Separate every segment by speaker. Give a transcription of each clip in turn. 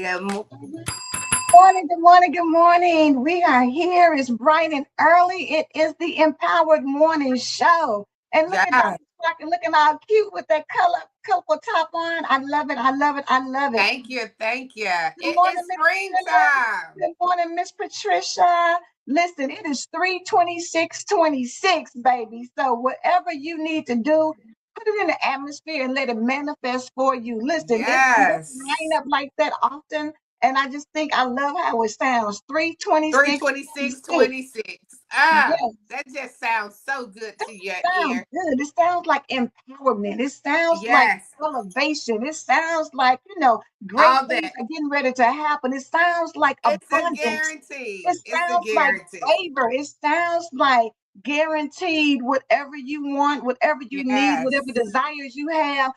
Speaker 1: Morning, good morning, good morning. We are here. It's bright and early. It is the Empowered Morning Show. And look at
Speaker 2: Yeah.
Speaker 1: Dr. Spark looking all cute with that colorful top on. I love it. I love it. I love it.
Speaker 2: Thank you. Thank you.
Speaker 1: Good
Speaker 2: It
Speaker 1: morning,
Speaker 2: is
Speaker 1: Miss Patricia.
Speaker 2: springtime.
Speaker 1: Good morning, Miss Patricia. Listen, it is 3:26:26, baby. So whatever you need to do, put it in the atmosphere and let it manifest for you. Listen, it doesn't line
Speaker 2: Yes.
Speaker 1: up like that often. And I just think I love how it sounds. 3:26:26.
Speaker 2: 326, 26.
Speaker 1: Yes,
Speaker 2: That just sounds so good to your
Speaker 1: sounds
Speaker 2: ear.
Speaker 1: good. It sounds like empowerment. It sounds like
Speaker 2: Yes.
Speaker 1: elevation. It sounds like, great
Speaker 2: All
Speaker 1: things
Speaker 2: that.
Speaker 1: are getting ready to happen. It sounds like
Speaker 2: It's a
Speaker 1: abundance. It
Speaker 2: guarantee. It's a
Speaker 1: sounds like
Speaker 2: guarantee.
Speaker 1: favor. It sounds like guaranteed whatever you want, whatever you need,
Speaker 2: Yes.
Speaker 1: whatever desires you have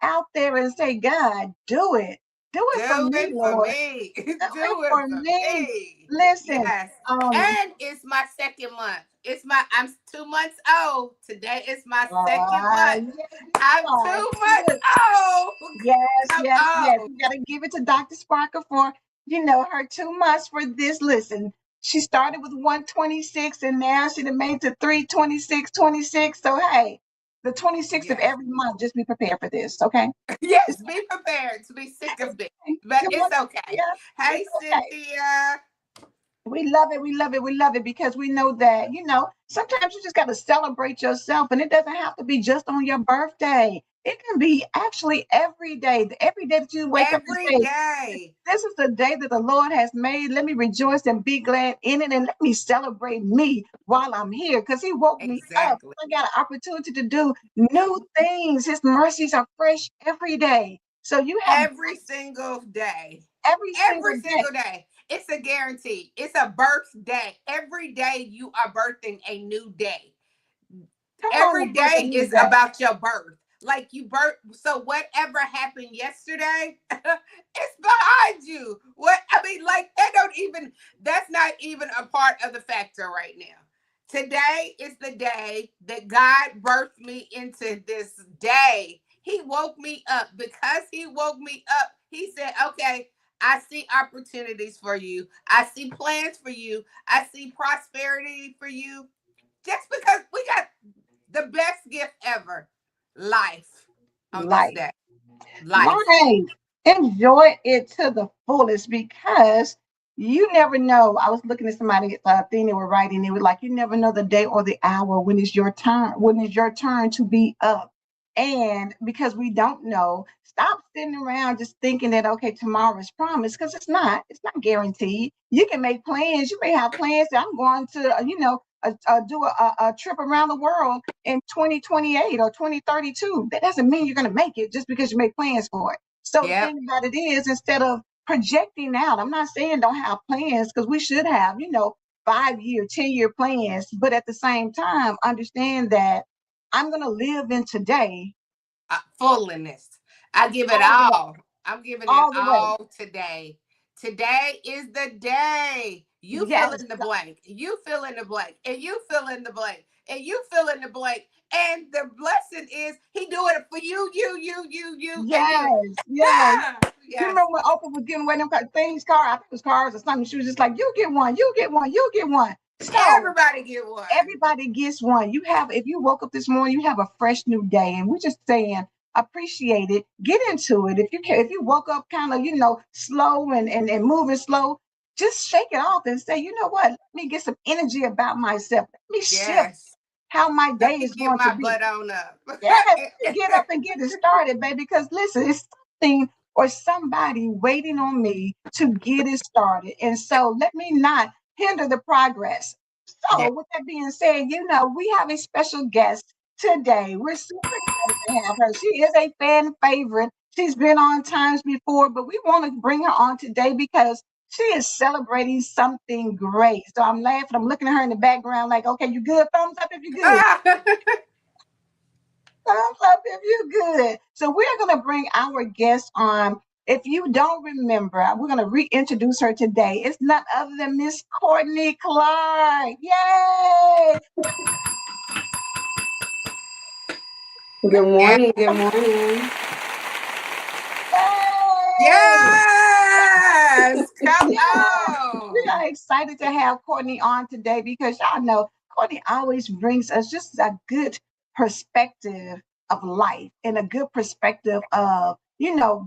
Speaker 1: out there and say, God, do it. Do it for
Speaker 2: Do
Speaker 1: me,
Speaker 2: it for
Speaker 1: Lord.
Speaker 2: me.
Speaker 1: Do it
Speaker 2: Do it
Speaker 1: for
Speaker 2: for
Speaker 1: me.
Speaker 2: me.
Speaker 1: Listen,
Speaker 2: Yes.
Speaker 1: um,
Speaker 2: And it's my second month. I'm 2 months old. Today is my second month.
Speaker 1: yes,
Speaker 2: I'm
Speaker 1: you are.
Speaker 2: 2 months old.
Speaker 1: Yes,
Speaker 2: Come
Speaker 1: yes, yes.
Speaker 2: on.
Speaker 1: You got to give it to Dr. Sparker for, her 2 months for this. Listen, she started with 126 and now she done made to 3:26:26. So, hey, the 26th of
Speaker 2: Yes.
Speaker 1: every month, just be prepared for this, okay?
Speaker 2: Yes, be prepared to be sick
Speaker 1: It's
Speaker 2: of me.
Speaker 1: okay.
Speaker 2: But
Speaker 1: Come on.
Speaker 2: it's okay.
Speaker 1: Yeah,
Speaker 2: Hey,
Speaker 1: it's okay.
Speaker 2: Cynthia.
Speaker 1: We love it. We love it. We love it because we know that, sometimes you just got to celebrate yourself and it doesn't have to be just on your birthday. It can be actually every day. Every day that you wake up and
Speaker 2: Every
Speaker 1: say,
Speaker 2: day.
Speaker 1: this is the day that the Lord has made. Let me rejoice and be glad in it and let me celebrate me while I'm here because He woke me up.
Speaker 2: Exactly.
Speaker 1: I got an opportunity to do new things. His mercies are fresh every day. So you have
Speaker 2: Every single day.
Speaker 1: every single
Speaker 2: Every
Speaker 1: day.
Speaker 2: single day. It's a guarantee. It's a birthday. Every day you are birthing a new day.
Speaker 1: Come on
Speaker 2: Every
Speaker 1: and birth a
Speaker 2: day
Speaker 1: new
Speaker 2: is
Speaker 1: day.
Speaker 2: about your birth. Like you birth, so whatever happened yesterday, it's behind you. What I mean, like that's not even a part of the factor right now. Today is the day that God birthed me into this day. He woke me up. Because He woke me up, He said, okay, I see opportunities for you. I see plans for you. I see prosperity for you. Just because we got the best gift ever, life, on this
Speaker 1: Life.
Speaker 2: day. Life.
Speaker 1: Life. Enjoy it to the fullest because you never know. I was looking at somebody thing they were writing. It was like you never know the day or the hour when it's your turn. When it's your turn to be up. And because we don't know, stop sitting around just thinking that okay, tomorrow is promised because it's not. It's not guaranteed. You can make plans. You may have plans that I'm going to, do a trip around the world in 2028 or 2032. That doesn't mean you're going to make it just because you make plans for it. So the
Speaker 2: Yep.
Speaker 1: thing about it is, instead of projecting out, I'm not saying don't have plans because we should have, 5-year, 10-year plans, but at the same time, understand that I'm going to live in today
Speaker 2: Fullness. I give it
Speaker 1: all the way,
Speaker 2: all. I'm giving it
Speaker 1: all the way.
Speaker 2: all today. Today is the day. You fill
Speaker 1: Yes,
Speaker 2: in the blank. You fill in the blank. And you fill in the blank. And you fill in the blank. And the blessing is He do it for you, and you.
Speaker 1: yes, yes.
Speaker 2: Ah,
Speaker 1: You
Speaker 2: yes.
Speaker 1: remember when Oprah was giving away them things, car? I think it was cars or something. She was just like, "You get one, you get one, you get one." So
Speaker 2: Everybody get one.
Speaker 1: everybody gets one. If you woke up this morning, you have a fresh new day, and we're just saying, appreciate it, get into it. If you can, if you woke up kind of, slow and moving slow, just shake it off and say, you know what? Let me get some energy about myself. Let me shift
Speaker 2: Yes.
Speaker 1: how my day
Speaker 2: Let me
Speaker 1: is
Speaker 2: get
Speaker 1: going to
Speaker 2: my
Speaker 1: be.
Speaker 2: butt on up.
Speaker 1: Yes, let me get up and get it started, baby. Because listen, it's something or somebody waiting on me to get it started. And so let me not hinder the progress.
Speaker 2: Yeah.
Speaker 1: So, with that being said, we have a special guest today. We're super excited to have her. She is a fan favorite. She's been on times before, but we want to bring her on today because she is celebrating something great. So I'm laughing. I'm looking at her in the background like, okay, you good? Thumbs up if you're good. Thumbs up if you're good. So we're going to bring our guest on. If you don't remember, we're going to reintroduce her today. It's none other than Miss Courtney Clark. Yay!
Speaker 3: Good morning. Good morning.
Speaker 1: Yay!
Speaker 2: Yes. Come
Speaker 1: Yeah, we
Speaker 2: on.
Speaker 1: are excited to have Courtney on today because y'all know Courtney always brings us just a good perspective of life and a good perspective of,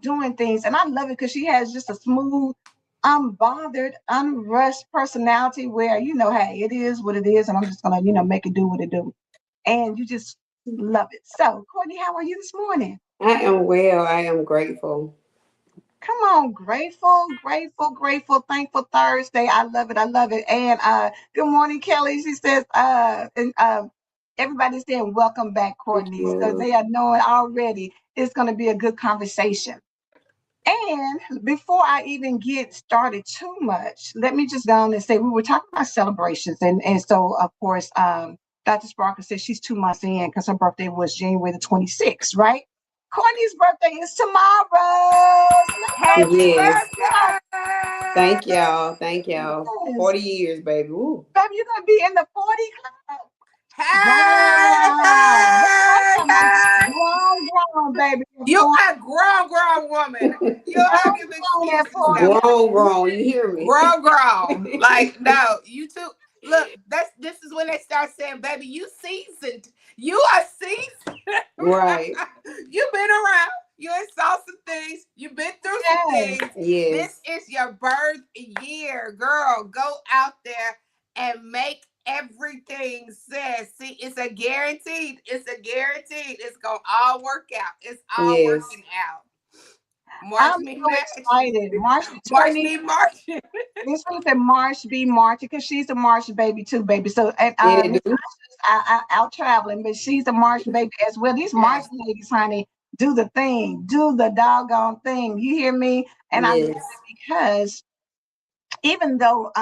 Speaker 1: doing things. And I love it because she has just a smooth, unbothered, unrushed personality where, hey, it is what it is. And I'm just going to, make it do what it do. And you just love it. So, Courtney, how are you this morning?
Speaker 3: I am well. I am grateful.
Speaker 1: Come on, grateful, grateful, grateful, thankful Thursday. I love it. I love it. And good morning, Kelly. She says, and everybody's saying welcome back, Courtney. So
Speaker 3: Yeah.
Speaker 1: they are knowing already it's going to be a good conversation. And before I even get started too much, let me just go on and say we were talking about celebrations. And so, of course, Dr. Sparkle says she's 2 months in because her birthday was January the 26th, right? Courtney's birthday is tomorrow. So let's
Speaker 2: Happy
Speaker 3: Yes.
Speaker 2: birthday.
Speaker 3: Thank y'all. Thank y'all.
Speaker 1: yes.
Speaker 3: 40 years, baby. Ooh.
Speaker 1: Baby, you're going to be in the 40 club.
Speaker 2: Hey,
Speaker 1: Wow.
Speaker 2: hey,
Speaker 1: That's a
Speaker 2: hey.
Speaker 1: grown, baby.
Speaker 2: You
Speaker 1: 40,
Speaker 2: a grown woman. You don't have to give
Speaker 1: grown at
Speaker 2: excuses no
Speaker 1: 40.
Speaker 2: more.
Speaker 3: Grown. You hear me?
Speaker 2: Grown. Like, no, you too. Look, this is when they start saying, baby, you seasoned. You are seasoned.
Speaker 3: Right.
Speaker 2: You've been around. You ain't saw some things. You've been through some
Speaker 1: Yes.
Speaker 2: things. This
Speaker 3: Yes.
Speaker 2: is your birth year, girl. Go out there and make everything sense. See, it's a guaranteed. It's a guaranteed. It's gonna all work out. It's all
Speaker 3: Yes.
Speaker 2: working out. March
Speaker 1: I'm
Speaker 2: me
Speaker 1: so
Speaker 2: match.
Speaker 1: excited. March the
Speaker 2: March
Speaker 1: 20th.
Speaker 2: me march.
Speaker 1: This one said March be March because she's a March baby too, baby. So and
Speaker 3: Yeah,
Speaker 1: Miss
Speaker 3: do.
Speaker 1: Tasha's out traveling, but she's a March baby as well. These March
Speaker 2: Yes.
Speaker 1: ladies, honey, do the thing, do the doggone thing. You hear me? And I love
Speaker 3: Yes.
Speaker 1: it because even though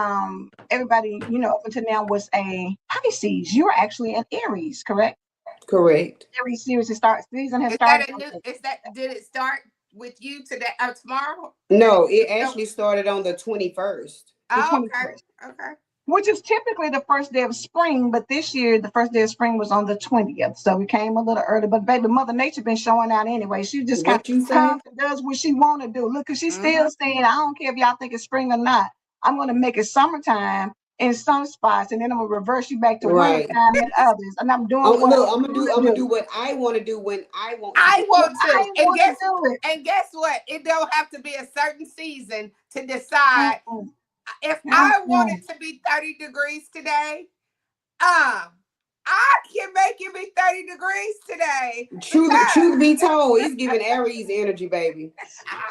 Speaker 1: everybody, up until now was a Pisces, you're actually an Aries, correct?
Speaker 3: Correct.
Speaker 1: Aries season has
Speaker 2: Is
Speaker 1: started.
Speaker 2: that a new? Is that did it start with you today or tomorrow? Did
Speaker 3: No,
Speaker 2: it
Speaker 3: it
Speaker 2: go?
Speaker 3: actually started on the 21st.
Speaker 1: The
Speaker 2: Oh, okay.
Speaker 1: 21st.
Speaker 2: Okay.
Speaker 1: Which is typically the first day of spring, but this year the first day of spring was on the 20th. So we came a little early. But baby, Mother Nature been showing out anyway. She just kind
Speaker 3: What you
Speaker 1: of
Speaker 3: say?
Speaker 1: comes and does what she wanna do. Look, cause she's
Speaker 2: Mm-hmm.
Speaker 1: still saying, I don't care if y'all think it's spring or not. I'm gonna make it summertime in some spots, and then I'm gonna reverse you back to
Speaker 3: Right.
Speaker 1: wintertime in others. And I'm doing what I
Speaker 3: Look, I'm
Speaker 1: wanna
Speaker 3: gonna do
Speaker 1: do.
Speaker 3: what I want to do when I want to
Speaker 2: I
Speaker 3: do
Speaker 1: When
Speaker 2: want to,
Speaker 1: I wanna do it.
Speaker 2: and guess what? It don't have to be a certain season to decide.
Speaker 1: Mm-mm,
Speaker 2: If I want
Speaker 1: mm-mm.
Speaker 2: it to be 30 degrees today, um, I can make it be 30 degrees today
Speaker 3: it. Truth
Speaker 2: because
Speaker 3: be told, it's giving Aries energy, baby.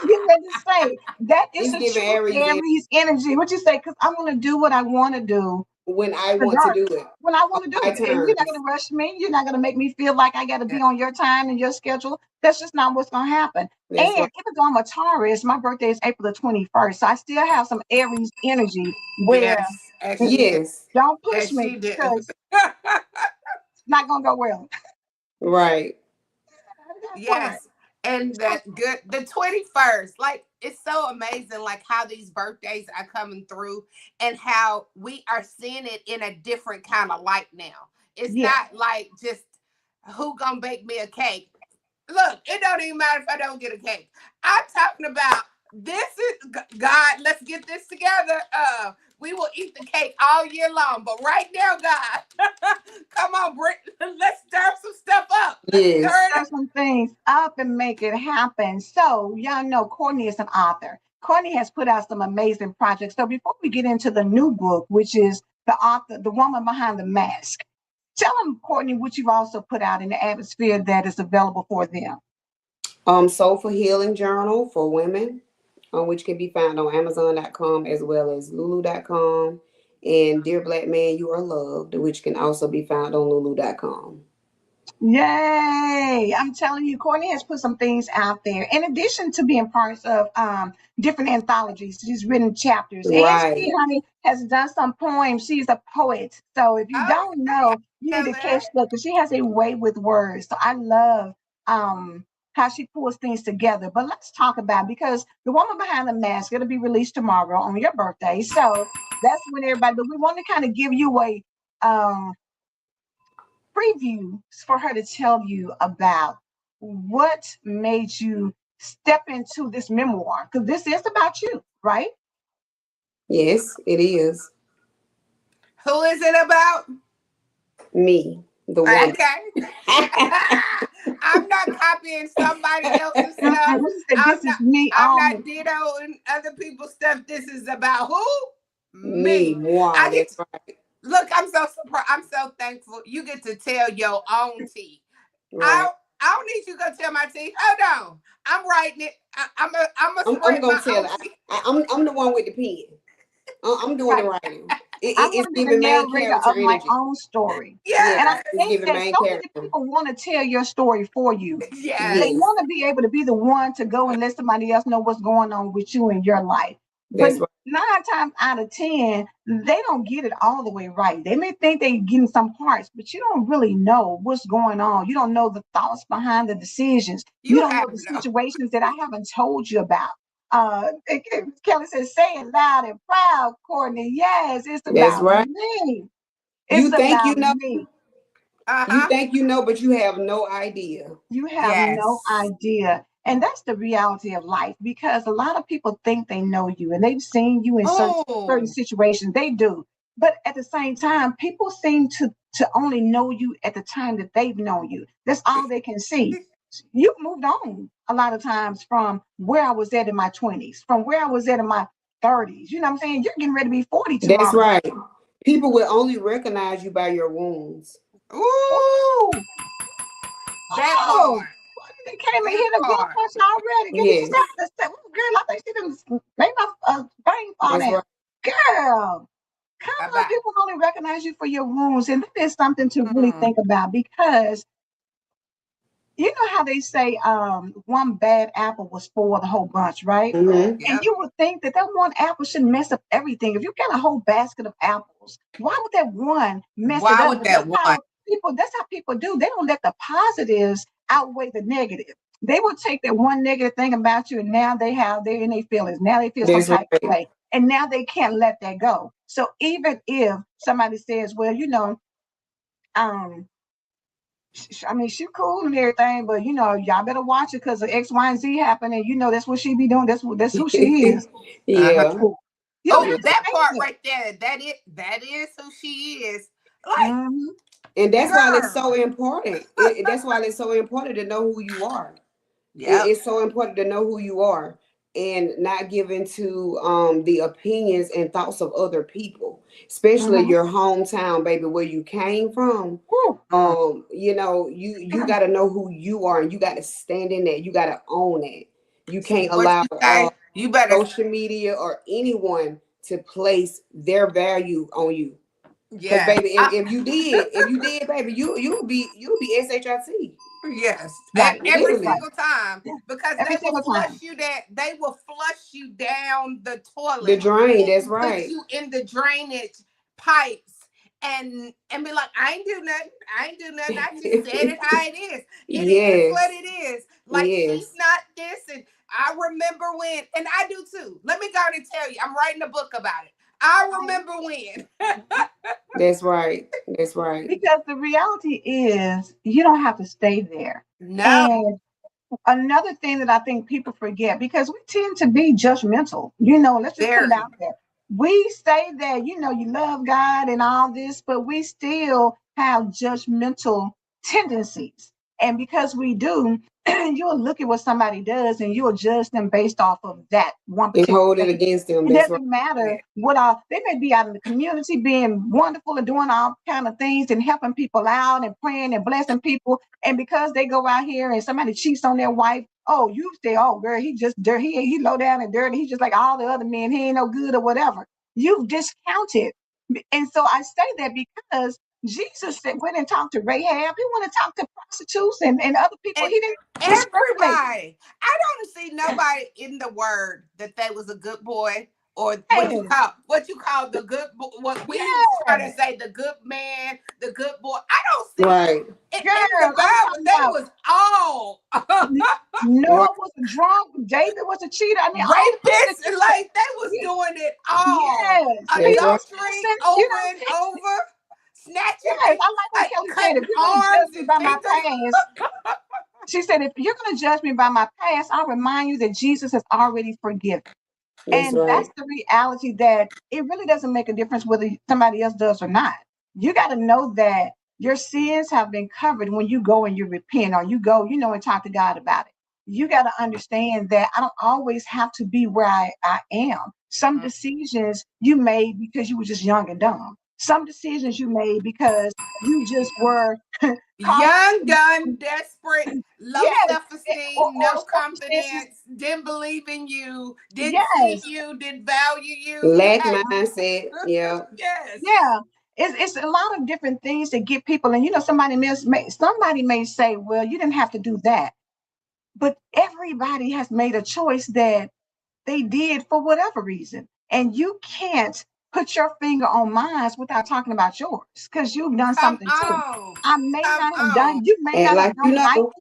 Speaker 1: Getting ready to say that is
Speaker 3: It's
Speaker 1: a
Speaker 3: giving
Speaker 1: true
Speaker 3: Aries energy
Speaker 1: Aries energy. What you say? Because I'm gonna do what I want to do,
Speaker 3: when I want to do
Speaker 1: regardless.
Speaker 3: it
Speaker 1: When I
Speaker 3: on
Speaker 1: want to do
Speaker 3: my
Speaker 1: it, and you're not
Speaker 3: terms.
Speaker 1: gonna rush me. You're not gonna make me feel like I got to be on your time and your schedule. That's just not what's gonna happen. And
Speaker 3: That's right.
Speaker 1: even though I'm a Taurus, my birthday is April the 21st, so I still have some Aries energy. Where
Speaker 2: yes, as she do,
Speaker 3: Yes.
Speaker 1: don't push
Speaker 2: as
Speaker 1: me
Speaker 2: she do.
Speaker 1: because it's not gonna go well.
Speaker 3: Right.
Speaker 1: That part.
Speaker 2: Yes. And
Speaker 1: So
Speaker 2: that good the 21st. Like it's so amazing like how these birthdays are coming through and how we are seeing it in a different kind of light now. It's
Speaker 1: yeah.
Speaker 2: not like just who gonna bake me a cake. Look, it don't even matter if I don't get a cake. I'm talking about this is God, let's get this together. We will eat the cake all year long. But right now, God, come on, Brit, let's stir some stuff up. Let's
Speaker 3: Yes.
Speaker 2: stir it
Speaker 1: Stir some things up and make it happen. So, y'all know Courtney is an author. Courtney has put out some amazing projects. So, before we get into the new book, which is the author, the woman behind the mask, tell them, Courtney, what you've also put out in the atmosphere that is available for them.
Speaker 3: Soulful Healing Journal for women, which can be found on Amazon.com as well as Lulu.com. And Dear Black Man, You Are Loved, which can also be found on Lulu.com.
Speaker 1: Yay! I'm telling you, Courtney has put some things out there. In addition to being parts of different anthologies, she's written chapters, and she,
Speaker 3: Right.
Speaker 1: honey, has done some poems. She's a poet, so if you
Speaker 2: up.
Speaker 1: don't know, you need to
Speaker 2: Okay,
Speaker 1: catch that because she has a way with words. So I love how she pulls things together. But let's talk about it, because the woman behind the mask going to be released tomorrow on your birthday. So that's when everybody. But we want to kind of give you a um preview for her to tell you about what made you step into this memoir, because this is about you, right?
Speaker 3: Yes, it is.
Speaker 2: Who is it about?
Speaker 3: Me, the woman.
Speaker 2: Okay. I'm not copying somebody else's stuff.
Speaker 1: She said,
Speaker 2: I'm
Speaker 1: "This
Speaker 2: not
Speaker 1: is me
Speaker 2: I'm not
Speaker 1: only."
Speaker 2: dittoing other people's stuff. This is about who?
Speaker 3: Me,
Speaker 2: Me.
Speaker 3: moi.
Speaker 2: I get
Speaker 3: That's right.
Speaker 2: look, I'm so surprised. I'm so thankful. You get to tell your own tea. I
Speaker 3: Right.
Speaker 2: I don't need you to go tell my tea. Hold on. I'm writing it. I'm a
Speaker 3: I'm
Speaker 2: spread
Speaker 3: gonna
Speaker 2: my
Speaker 3: tell
Speaker 2: own
Speaker 3: it.
Speaker 2: tea.
Speaker 3: I'm the one with the pen. I'm doing the
Speaker 1: Right.
Speaker 3: writing.
Speaker 1: I
Speaker 3: It's
Speaker 1: want to be the
Speaker 3: giving main
Speaker 1: narrator
Speaker 3: character
Speaker 1: of my
Speaker 3: energy.
Speaker 1: own story.
Speaker 3: Yeah,
Speaker 1: And I
Speaker 2: Yes.
Speaker 3: it's
Speaker 1: think
Speaker 3: giving
Speaker 1: that
Speaker 3: main
Speaker 1: so many
Speaker 3: character.
Speaker 1: people want to tell your story for you. They
Speaker 2: Yes.
Speaker 3: Yes,
Speaker 1: want to be able to be the one to go and let somebody else know what's going on with you in your life. But
Speaker 3: that's right.
Speaker 1: 9 times out of 10, they don't get it all the way right. They may think they're getting some parts, but you don't really know what's going on. You don't know the thoughts behind the decisions. You
Speaker 2: You
Speaker 1: don't know
Speaker 2: have
Speaker 1: the
Speaker 2: no.
Speaker 1: situations that I haven't told you about. Kelly says, "Say it loud and proud, Courtney." Yes, it's
Speaker 3: That's
Speaker 1: about
Speaker 3: right.
Speaker 1: me. It's
Speaker 3: You think you
Speaker 1: about
Speaker 3: know,
Speaker 1: me.
Speaker 3: you
Speaker 2: Uh-huh.
Speaker 3: think you know, but you have no idea.
Speaker 1: You have no
Speaker 2: Yes.
Speaker 1: idea. And that's the reality of life because a lot of people think they know you and they've seen you in certain
Speaker 2: Oh.
Speaker 1: situations. They do. But at the same time, people seem to only know you at the time that they've known you. That's all they can see. You've moved on a lot of times from where I was at in my 20s, from where I was at in my 30s. You know what I'm saying? You're getting ready to be 40
Speaker 3: That's
Speaker 1: tomorrow.
Speaker 3: right. People will only recognize you by your wounds.
Speaker 2: Ooh.
Speaker 1: Ooh,
Speaker 2: That
Speaker 1: oh,
Speaker 2: part.
Speaker 1: well, they came and
Speaker 2: That
Speaker 1: hit a good
Speaker 2: part.
Speaker 1: punch already. Give me
Speaker 3: Yes,
Speaker 1: step. Girl, I think she done made my brain fall
Speaker 3: that's
Speaker 1: down.
Speaker 3: right.
Speaker 1: Girl, come on,
Speaker 2: About.
Speaker 1: people only recognize you for your wounds. And that is something to really
Speaker 2: Mm.
Speaker 1: think about because you know how they say one bad apple will spoil the whole bunch, right?
Speaker 3: Mm-hmm.
Speaker 1: And
Speaker 2: Yep.
Speaker 1: you would think that that one apple should mess up everything. If you got a whole basket of apples, why would that one mess it
Speaker 2: Why
Speaker 1: up?
Speaker 2: would
Speaker 1: But
Speaker 2: that one?
Speaker 1: that's how people do. They don't let the positives outweigh the negative. They will take that one negative thing about you, and now they're in their feelings. Now they feel some
Speaker 3: That's
Speaker 1: type of
Speaker 3: right.
Speaker 1: way. And now they can't let that go. So even if somebody says, well, um, I mean, she cool and everything, but y'all better watch it because of X, Y, and Z happened, and that's what she be doing. That's who she is.
Speaker 2: Uh-huh.
Speaker 3: Yeah.
Speaker 1: You don't
Speaker 2: Oh,
Speaker 3: Yeah.
Speaker 1: have to
Speaker 2: that
Speaker 1: say
Speaker 2: part
Speaker 1: that.
Speaker 2: right there. That is who she is. Like,
Speaker 1: Mhm.
Speaker 3: And that's why it's
Speaker 2: girl.
Speaker 3: so important. That's why it's so important to know who you are.
Speaker 2: Yep.
Speaker 3: It's so important to know who you are and not give into the opinions and thoughts of other people, especially
Speaker 1: Mhm.
Speaker 3: your hometown, baby, where you came from.
Speaker 1: Whew.
Speaker 2: Mm.
Speaker 3: You got to know who you are and you got to stand in that. You got to own it. You can't
Speaker 2: What
Speaker 3: allow
Speaker 2: you say? You better.
Speaker 3: social media or anyone to place their value on you. Cause
Speaker 2: Yes.
Speaker 3: baby, if you did, baby, you'll be shit.
Speaker 2: Yes.
Speaker 1: Right.
Speaker 2: Every
Speaker 1: Right.
Speaker 3: Literally,
Speaker 2: single time
Speaker 1: Yeah.
Speaker 2: because
Speaker 1: Every single time.
Speaker 2: they will flush you down the
Speaker 3: the
Speaker 2: toilet
Speaker 3: drain. That's
Speaker 2: and put
Speaker 3: right.
Speaker 2: you in the drainage pipes and be like, I ain't do nothing. I ain't do nothing. I just said it how it is. It is what
Speaker 3: Yes,
Speaker 2: it is. Like she's
Speaker 3: yes,
Speaker 2: not this and I remember when and I do too. Let me go and tell you, I'm writing a book about it. I remember when.
Speaker 3: that's right. That's right.
Speaker 1: Because the reality is, you don't have to stay there.
Speaker 2: No,
Speaker 1: And another thing that I think people forget, because we tend to be judgmental, let's just put it
Speaker 2: very.
Speaker 1: out there. We say that, you love God and all this, but we still have judgmental tendencies. And because we do, you'll look at what somebody does and you'll judge them based off of that one
Speaker 3: And
Speaker 1: particular
Speaker 3: hold it
Speaker 1: thing.
Speaker 3: against them.
Speaker 1: It
Speaker 3: That's right.
Speaker 1: doesn't matter what all they may be out in the community being wonderful and doing all kind of things and helping people out and praying and blessing people. And because they go out here and somebody cheats on their wife, oh, you say, oh, girl, he just dirty, he low down and dirty. He's just like all the other men. He ain't no good or whatever. You've discounted. And so I say that because Jesus said, went and talked to Rahab. He went and talked to prostitutes and other people.
Speaker 2: And
Speaker 1: He didn't discriminate.
Speaker 2: everybody. I don't see nobody in the word that they was a good boy or
Speaker 1: Yes,
Speaker 2: what you call the good what we was trying
Speaker 1: yes,
Speaker 2: to say the good man, the good boy. I don't see it.
Speaker 3: Right.
Speaker 2: In the
Speaker 1: girl. I'm
Speaker 2: Bible.
Speaker 1: talking
Speaker 2: They
Speaker 1: about
Speaker 2: was all
Speaker 3: Right.
Speaker 1: Noah was a drunk. David was a cheater. I mean, all the people that
Speaker 2: rapists and like they was
Speaker 1: you,
Speaker 2: doing it all.
Speaker 1: yes,
Speaker 3: That's right.
Speaker 1: peace,
Speaker 2: Adultery
Speaker 1: innocent.
Speaker 2: over and over, snatching
Speaker 1: Yes, I like when
Speaker 2: like
Speaker 1: Kelly said, if
Speaker 2: cutting
Speaker 1: you're going to judge
Speaker 2: arms
Speaker 1: me
Speaker 2: and
Speaker 1: by my
Speaker 2: fingers.
Speaker 1: past, she said, if you're going to judge me by my past, I'll remind you that Jesus has already forgiven.
Speaker 3: That's
Speaker 1: And that's
Speaker 3: right.
Speaker 1: the reality, that it really doesn't make a difference whether somebody else does or not. You got to know that your sins have been covered when you go and you repent, or you go, and talk to God about it. You got to understand that I don't always have to be where I am. Some decisions you made because you were just young and dumb. Some decisions you made because you just were caught up
Speaker 2: Young,
Speaker 1: in,
Speaker 2: done, desperate, low
Speaker 1: yes,
Speaker 2: self-esteem,
Speaker 1: or
Speaker 2: no
Speaker 1: circumstances.
Speaker 2: confidence, didn't believe in you, didn't see
Speaker 1: Yes.
Speaker 2: you, didn't value you.
Speaker 3: Lack
Speaker 2: Yes.
Speaker 3: mindset. Yeah.
Speaker 2: Yes.
Speaker 1: Yeah, it's a lot of different things that get people, and somebody may say, well, you didn't have to do that, but everybody has made a choice that they did for whatever reason, and you can't put your finger on mine without talking about yours, because you've done
Speaker 2: Come
Speaker 1: something too.
Speaker 2: on.
Speaker 1: I may
Speaker 2: Come
Speaker 1: not have done,
Speaker 2: on.
Speaker 1: you may
Speaker 3: And
Speaker 1: not have
Speaker 3: like
Speaker 1: done what I
Speaker 3: know,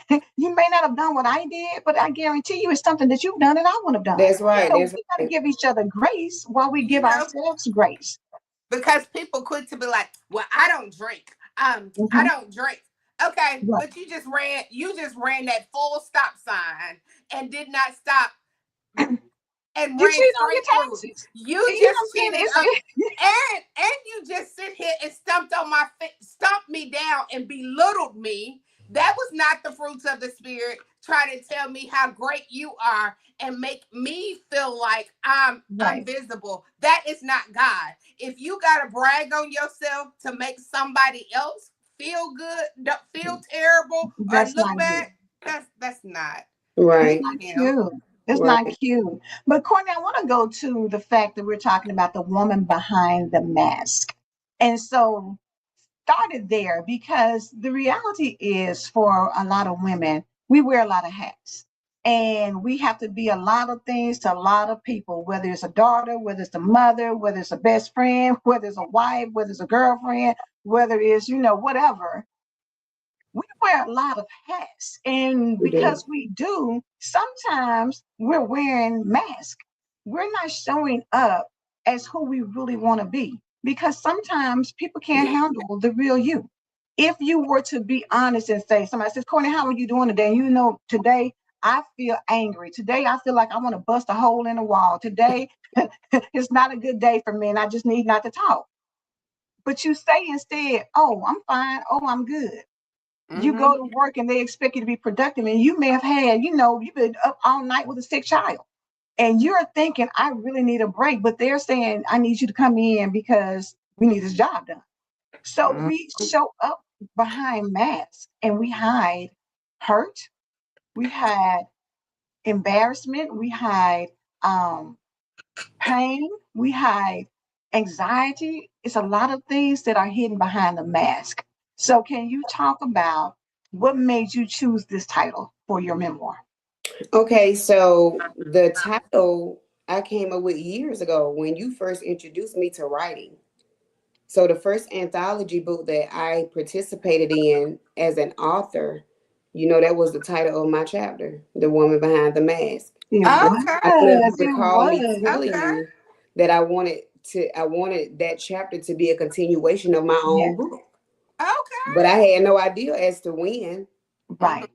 Speaker 1: did, you may not have done what I did, but I guarantee you it's something that you've done that I would have done.
Speaker 3: that's right.
Speaker 1: So
Speaker 3: That's
Speaker 1: we got to
Speaker 3: right.
Speaker 1: give each other grace while we
Speaker 2: You
Speaker 1: give
Speaker 2: know,
Speaker 1: ourselves grace.
Speaker 2: because people quick to be like, well, I don't drink. I
Speaker 1: Hmm.
Speaker 2: don't drink. Okay,
Speaker 1: Right.
Speaker 2: but you just ran that full stop sign and did not stop and
Speaker 1: You
Speaker 2: ran
Speaker 1: cheat on
Speaker 2: straight
Speaker 1: your
Speaker 2: through.
Speaker 1: taxes.
Speaker 2: You
Speaker 1: You know
Speaker 2: just
Speaker 1: what I'm
Speaker 2: cheated
Speaker 1: saying?
Speaker 2: up, and you just sit here and stomped me down and belittled me. That was not the fruits of the spirit. Trying to tell me how great you are and make me feel like I'm
Speaker 1: Right.
Speaker 2: invisible. That is not God. If you gotta brag on yourself to make somebody else feel good, don't feel terrible, or
Speaker 1: That's
Speaker 2: look
Speaker 1: not
Speaker 2: bad,
Speaker 1: good.
Speaker 2: that's not
Speaker 1: It's
Speaker 3: Right.
Speaker 1: not
Speaker 2: him.
Speaker 1: cute. It's not
Speaker 3: Right.
Speaker 1: cute. But Courtney, I want to go to the fact that we're talking about the woman behind the mask. And so started there because the reality is, for a lot of women, we wear a lot of hats. And we have to be a lot of things to a lot of people, whether it's a daughter, whether it's a mother, whether it's a best friend, whether it's a wife, whether it's a girlfriend, whether it's, whatever. We wear a lot of hats. And
Speaker 3: We do.
Speaker 1: because we do, sometimes we're wearing masks. We're not showing up as who we really want to be, because sometimes people can't handle the real you. If you were to be honest and say, somebody says, Courtney, how are you doing today? And today I feel angry. Today I feel like I want to bust a hole in the wall. Today it's not a good day for me and I just need not to talk. But you say instead, oh, I'm fine. Oh, I'm good. You go
Speaker 2: Mm-hmm.
Speaker 1: to work and they expect you to be productive, and you may have had, you've been up all night with a sick child, and you're thinking, I really need a break, but they're saying, I need you to come in because we need this job done. So we show up behind masks and we hide hurt, we hide embarrassment, we hide um, pain, we hide anxiety. It's a lot of things that are hidden behind the mask. So, can you talk about what made you choose this title for your memoir?
Speaker 3: Okay, so the title I came up with years ago when you first introduced me to writing. So the first anthology book that I participated in as an author, that was the title of my chapter, The Woman Behind the Mask.
Speaker 1: It
Speaker 2: Okay.
Speaker 3: I don't know if you
Speaker 1: was, it
Speaker 3: recall me
Speaker 1: was.
Speaker 3: telling
Speaker 2: Okay.
Speaker 3: you that I wanted that chapter to be a continuation of my own
Speaker 1: Yes,
Speaker 3: book. But I
Speaker 2: Okay.
Speaker 3: had no idea as to when,
Speaker 1: right.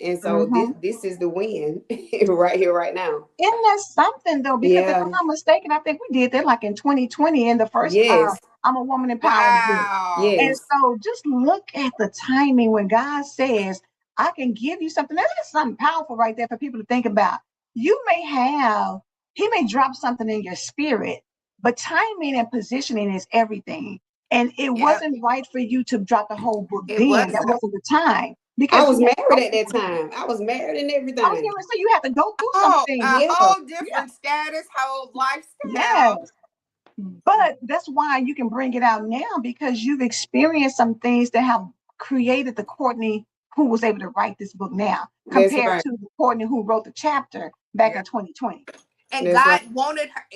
Speaker 3: and so this
Speaker 1: Mm-hmm.
Speaker 3: this is the win right here, right now.
Speaker 1: Isn't that something though? Because if I'm
Speaker 3: Yeah.
Speaker 1: not mistaken, I think we did that like in 2020 in the first
Speaker 3: Yes.
Speaker 1: I'm a Woman Empowered book.
Speaker 2: Wow.
Speaker 1: And
Speaker 3: Yes.
Speaker 1: so just look at the timing when God says, I can give you something. That's something powerful right there for people to think about. You may have, He may drop something in your spirit, but timing and positioning is everything. And it
Speaker 2: Yep.
Speaker 1: wasn't right for you to drop the whole book
Speaker 2: It
Speaker 1: then. That
Speaker 2: wasn't.
Speaker 1: wasn't the time,
Speaker 3: I
Speaker 1: because you
Speaker 3: was
Speaker 1: had to
Speaker 3: married
Speaker 1: go
Speaker 3: at that
Speaker 1: through.
Speaker 3: time. I was married and
Speaker 1: I was
Speaker 3: everything.
Speaker 1: going to say you have to go through some
Speaker 2: Oh,
Speaker 1: things.
Speaker 2: a
Speaker 3: Yeah.
Speaker 2: whole
Speaker 1: Yeah.
Speaker 2: different status, whole lifestyle.
Speaker 1: Yes. But that's why you can bring it out now, because you've experienced some things that have created the Courtney who was able to write this book now,
Speaker 3: That's
Speaker 1: compared
Speaker 3: right.
Speaker 1: to the Courtney who wrote the chapter back
Speaker 2: Yeah.
Speaker 1: in 2020.
Speaker 2: And
Speaker 3: That's right.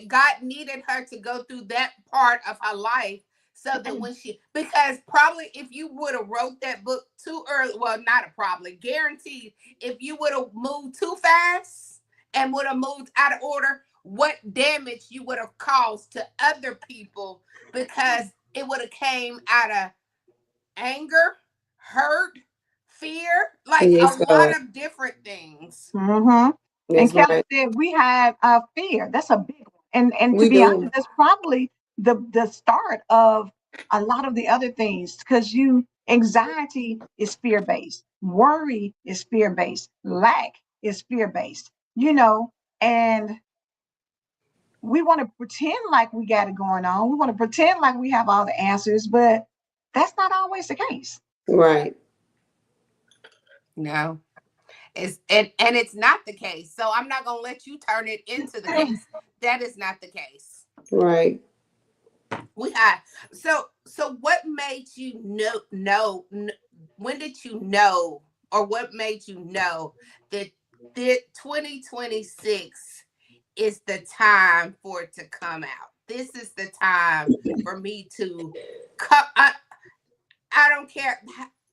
Speaker 2: God needed her to go through that part of her life so that because probably if you would have wrote that book too early, well, not a probably, guaranteed, if you would have moved too fast and would have moved out of order, what damage you would have caused to other people, because it would have came out of anger, hurt, fear, like a
Speaker 3: Yes,
Speaker 2: lot
Speaker 3: Lord.
Speaker 2: of different things.
Speaker 1: Mm-hmm. And
Speaker 3: That's
Speaker 1: Kelly
Speaker 3: right.
Speaker 1: said we have fear. That's a big one. And to
Speaker 3: We
Speaker 1: be honest,
Speaker 3: do.
Speaker 1: that's probably the start of a lot of the other things because you anxiety is fear based, worry is fear based, lack is fear based. And we want to pretend like we got it going on. We want to pretend like we have all the answers, but that's not always the case.
Speaker 3: Right.
Speaker 2: No. And it's not the case. So I'm not gonna let you turn it into the case. That is not the case.
Speaker 3: Right.
Speaker 2: We have so what made you when did you know, or what made you know that 2026 is the time for it to come out? This is the time for me to come. I don't care.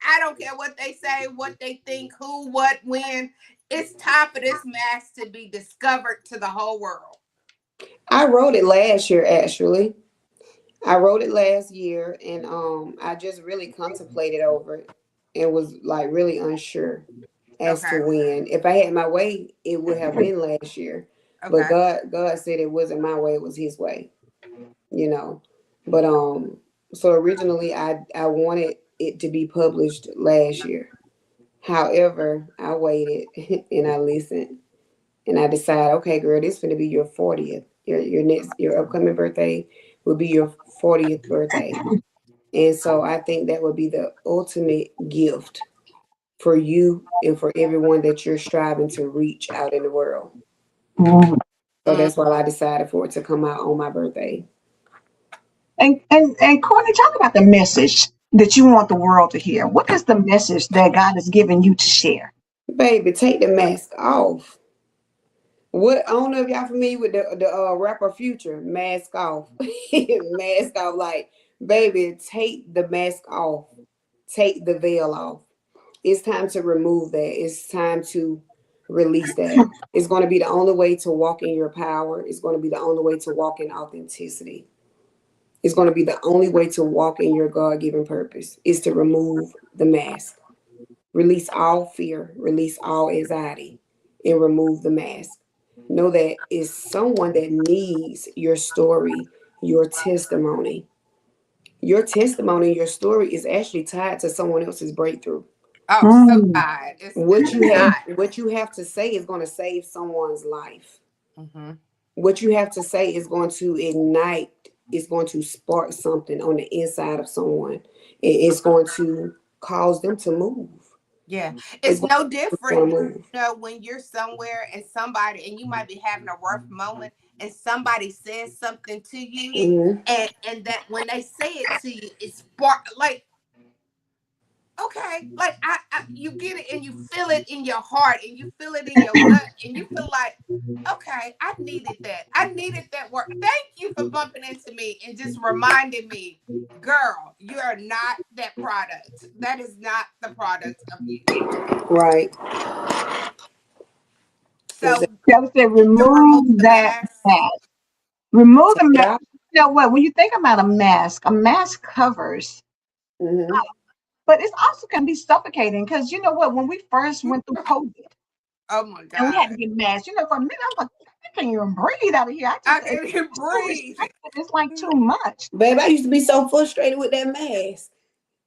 Speaker 2: I don't care what they say, what they think, who, what, when. It's time for this mask to be discovered to the whole world.
Speaker 3: I wrote it last year, actually. I wrote it last year, and I just really contemplated over it and was like really unsure as to
Speaker 2: Okay.
Speaker 3: when. If I had my way, it would have been last year. But
Speaker 2: Okay.
Speaker 3: God said it wasn't my way, it was his way, you know. But so originally I wanted it to be published last year. However, I waited and I listened and I decided, okay, girl, this is gonna be your 40th. Your upcoming birthday will be your 40th birthday. And so I think that would be the ultimate gift for you and for everyone that you're striving to reach out in the world.
Speaker 1: Mhm.
Speaker 3: So
Speaker 2: Mm.
Speaker 3: that's why I decided for it to come out on my birthday.
Speaker 1: And Courtney, talk about the message that you want the world to hear. What is the message that God has given you to share?
Speaker 3: Baby, take the mask off. What I don't know if y'all familiar with the rapper Future, mask off. Mask off, like, baby, take the mask off. Take the veil off. It's time to remove that. It's time to release that. It's going to be the only way to walk in your power. It's going to be the only way to walk in authenticity. It's going to be the only way to walk in your God-given purpose is to remove the mask. Release all fear, release all anxiety, and remove the mask. Know that it's someone that needs your story, your testimony. Your testimony, your story is actually tied to someone else's breakthrough.
Speaker 2: Oh, so
Speaker 1: Mm,
Speaker 2: tired. It's not.
Speaker 3: What you have to say is going to save someone's life.
Speaker 2: Mm-hmm.
Speaker 3: What you have to say is going to ignite, is going to spark something on the inside of someone. It's going to cause them to move.
Speaker 2: Yeah,
Speaker 3: It's
Speaker 2: it's
Speaker 3: going
Speaker 2: no
Speaker 3: to
Speaker 2: different.
Speaker 3: want to move.
Speaker 2: When you're somewhere and somebody, and you might be having a rough moment, and somebody says something to you,
Speaker 3: Hmm.
Speaker 2: and that when they say it to you, it's spark like, okay, like you get it and you feel it in your heart and you feel it in your gut and you feel like, okay, I needed that. I needed that work. Thank you for bumping into me and just reminding me, girl, you are not that product. That is not the product of you.
Speaker 3: Right. Exactly.
Speaker 2: So
Speaker 1: Kelly said,
Speaker 2: you remove
Speaker 1: remove
Speaker 2: the
Speaker 1: that
Speaker 2: mask.
Speaker 1: mask. Remove
Speaker 3: Take
Speaker 1: the
Speaker 3: it
Speaker 1: mask.
Speaker 3: off.
Speaker 1: You know what? When you think about a mask covers,
Speaker 3: Hmm.
Speaker 1: but it's also can be suffocating because you know what? When we first went through COVID
Speaker 2: Oh my
Speaker 1: and we had to
Speaker 2: God.
Speaker 1: get masks, for a minute, I was like, I can't even breathe out of here.
Speaker 2: I
Speaker 1: It's
Speaker 2: can't even
Speaker 1: too
Speaker 2: breathe.
Speaker 1: restricted. It's like too much.
Speaker 3: Babe, I used to be so frustrated with that mask.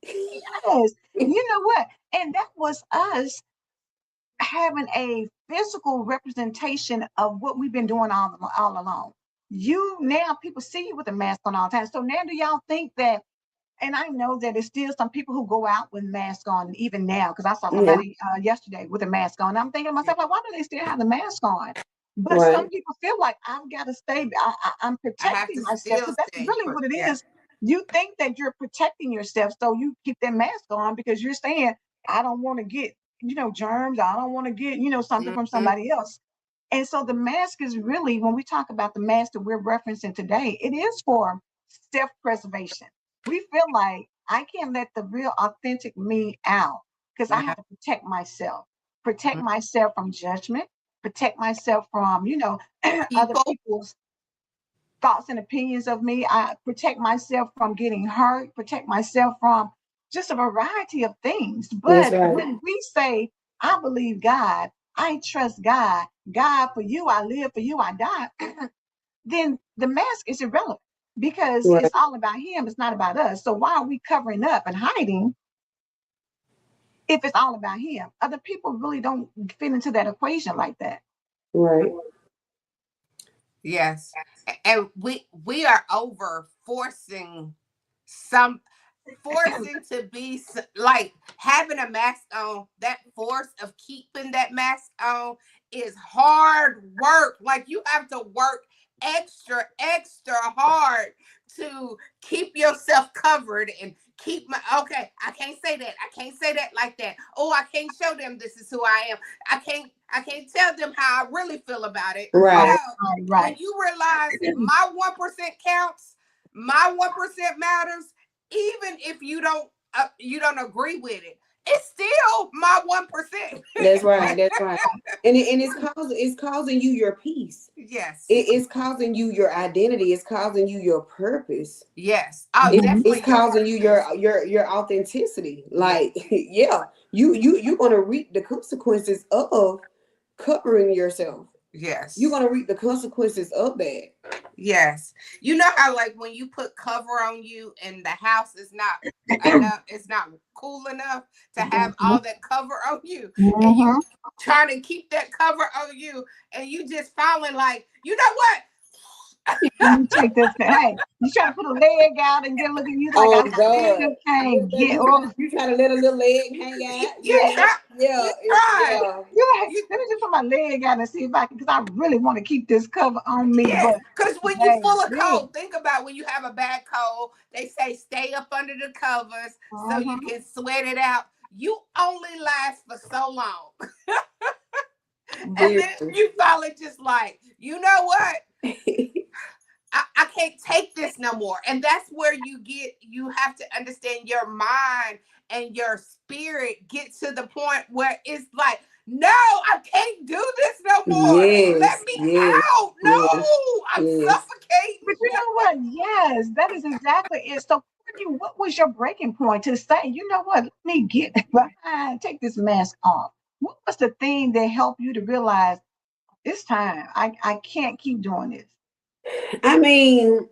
Speaker 1: Yes. You know what? And that was us having a physical representation of what we've been doing all along. You now people see you with a mask on all the time. So now do y'all think that? And I know that there's still some people who go out with masks on even now because I saw
Speaker 3: Yeah.
Speaker 1: somebody yesterday with a mask on. I'm thinking to
Speaker 2: Yeah.
Speaker 1: myself, like, why do they still have the mask on? But some
Speaker 3: Right.
Speaker 1: people feel like I've got to stay. I'm
Speaker 2: I have
Speaker 1: protecting
Speaker 2: to
Speaker 1: myself
Speaker 2: still
Speaker 1: because that's
Speaker 2: stay
Speaker 1: really
Speaker 2: put.
Speaker 1: what it
Speaker 2: Yeah.
Speaker 1: is. You think that you're protecting yourself, so you keep that mask on because you're saying, I don't want to get germs. I don't want to get something from
Speaker 2: Mm-hmm.
Speaker 1: somebody else. And so the mask is really, when we talk about the mask that we're referencing today, it is for self-preservation. We feel like I can't let the real authentic me out because I
Speaker 2: Yeah.
Speaker 1: have to protect myself from judgment, protect myself from, other
Speaker 2: People.
Speaker 1: people's thoughts and opinions of me. I protect myself from getting hurt, protect myself from just a variety of things.
Speaker 3: That's
Speaker 1: But
Speaker 3: right.
Speaker 1: when we say, I believe God, I trust God. God, for you, I live, for you, I die. Then the mask is irrelevant because
Speaker 3: Right.
Speaker 1: it's all about him. It's not about us. So why are we covering up and hiding if it's all about him? Other people really don't fit into that equation like that.
Speaker 3: Right.
Speaker 2: Yes. And we are over some forcing to be like having a mask on. That force of keeping that mask on is hard work. Like you have to work extra hard to keep yourself covered and keep my okay. I can't say that. I can't say that like that. Oh, I can't show them this is who I am. I can't tell them how I really feel about it. No.
Speaker 3: Right.
Speaker 2: When you realize my 1% counts, my 1% matters, even if you don't agree with it, it's still my 1%.
Speaker 3: That's right. That's right. And it's causing you your peace.
Speaker 2: Yes.
Speaker 3: It's causing you your identity. It's causing you your purpose.
Speaker 2: Yes. Oh,
Speaker 3: It's
Speaker 2: definitely your
Speaker 3: causing you
Speaker 2: purpose.
Speaker 3: your authenticity. Like, yeah, you're gonna reap the consequences of covering yourself.
Speaker 2: Yes.
Speaker 3: You're gonna reap the consequences of that.
Speaker 2: Yes. You know how like when you put cover on you and the house is not enough, it's not cool enough to have all that cover on you. And you trying to keep that cover on you and you just finally like, you know what?
Speaker 1: You take this. Hey, you try to put a leg out and then look at you like
Speaker 3: Oh
Speaker 1: I
Speaker 3: God.
Speaker 1: still can't get
Speaker 3: You
Speaker 1: off.
Speaker 3: try to let a little leg hang out.
Speaker 2: You try.
Speaker 3: Yeah,
Speaker 2: You tried.
Speaker 3: yeah.
Speaker 1: You like,
Speaker 2: You
Speaker 1: let me just put my leg out and see if I can, because I really want to keep this cover on me.
Speaker 2: Yes,
Speaker 1: But
Speaker 2: because when you full of
Speaker 1: baby,
Speaker 2: cold, think about when you have a bad cold, they say stay up under the covers so you can sweat it out. You only last for so long. And
Speaker 3: Very.
Speaker 2: then you finally just like, you know what? I can't take this no more. And that's where you have to understand your mind and your spirit get to the point where it's like, no, I can't do this no more. Let
Speaker 3: Yes,
Speaker 2: me
Speaker 3: yes,
Speaker 2: out.
Speaker 3: yes,
Speaker 2: No, I'm
Speaker 3: yes.
Speaker 1: but
Speaker 2: suffocating.
Speaker 1: you know what? Yes, that is exactly it. So, Courtney, what was your breaking point to say, you know what? Let me get behind, take this mask off. What was the thing that helped you to realize it's time? I can't keep doing this.
Speaker 3: I mean,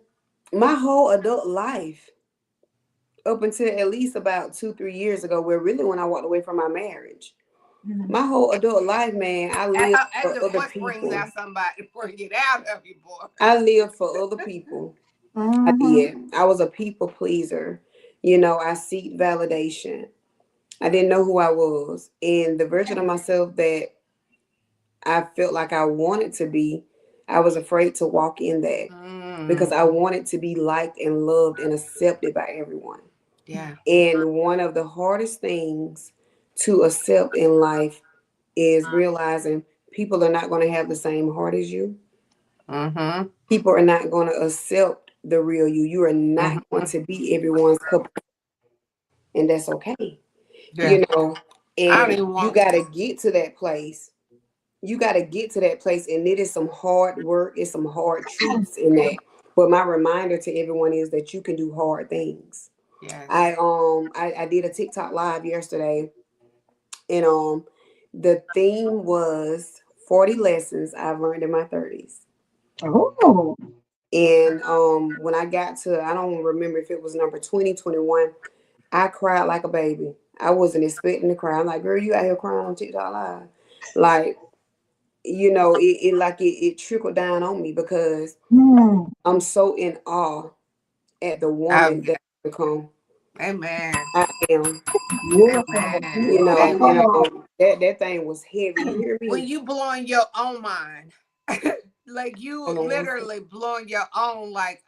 Speaker 3: my whole adult life, up until at least about 2, 3 years ago, where really when I walked away from my marriage,
Speaker 1: Mhm.
Speaker 3: my whole adult life, man, I lived
Speaker 2: And
Speaker 3: for other
Speaker 2: divorce brings
Speaker 3: people.
Speaker 2: out somebody bring it out of you, boy.
Speaker 3: I lived for other people. I
Speaker 1: Mhm.
Speaker 3: did. I was a people pleaser. You know, I seek validation. I didn't know who I was. And the version of myself that I felt like I wanted to be, I was afraid to walk in that because
Speaker 2: Mm,
Speaker 3: I wanted to be liked and loved and accepted by everyone.
Speaker 2: yeah.
Speaker 3: And one of the hardest things to accept in life is realizing people are not going to have the same heart as you.
Speaker 2: Mm-hmm.
Speaker 3: People are not going to accept the real you. You are not going
Speaker 2: Mm-hmm.
Speaker 3: to be everyone's cup, and that's okay.
Speaker 2: Yeah.
Speaker 3: You know,
Speaker 2: I don't
Speaker 3: and
Speaker 2: even
Speaker 3: you
Speaker 2: want
Speaker 3: got
Speaker 2: to.
Speaker 3: to get to that place. You got to get to that place, and it is some hard work. It's some hard truths in that. But my reminder to everyone is that you can do hard things.
Speaker 2: Yes.
Speaker 3: I did a TikTok live yesterday, and the theme was 40 lessons I've learned in my 30s.
Speaker 1: Oh,
Speaker 3: And when I got to, I don't remember if it was number 2021, I cried like a baby. I wasn't expecting to cry. I'm like, girl, you out here crying on TikTok live. Like, it trickled down on me because
Speaker 1: hmm.
Speaker 3: I'm so in awe at the woman
Speaker 2: Um,
Speaker 3: that I've become.
Speaker 2: amen.
Speaker 3: I am.
Speaker 1: Beautiful,
Speaker 2: Amen. Amen.
Speaker 1: beautiful.
Speaker 3: That thing was heavy. You hear
Speaker 2: When
Speaker 3: me?
Speaker 2: you blowing your own mind, like you
Speaker 3: Hold on one second.
Speaker 2: literally blowing your own, like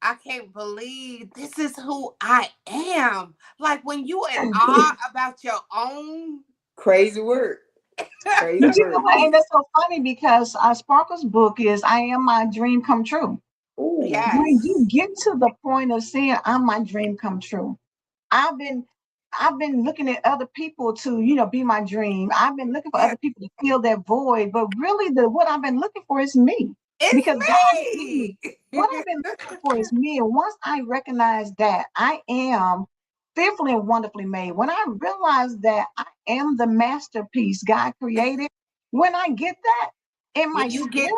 Speaker 2: I can't believe this is who I am. Like when you in awe about your own.
Speaker 3: Crazy work. Crazy
Speaker 1: But you know
Speaker 3: work.
Speaker 1: what? And that's so funny because Sparkle's book is I Am My Dream Come True.
Speaker 3: Ooh.
Speaker 1: When you
Speaker 2: Yes.
Speaker 1: get to the point of saying I'm my dream come true, I've been I've been looking at other people to, be my dream. I've been looking for
Speaker 2: Yeah.
Speaker 1: other people to fill that void, but really the what I've been looking for is me.
Speaker 2: It's
Speaker 1: Because God is me.
Speaker 2: me.
Speaker 1: What I've been looking for is me. And once I recognize that I am fearfully and wonderfully made. When I realize that I am the masterpiece God created, when I get that in my
Speaker 2: When you get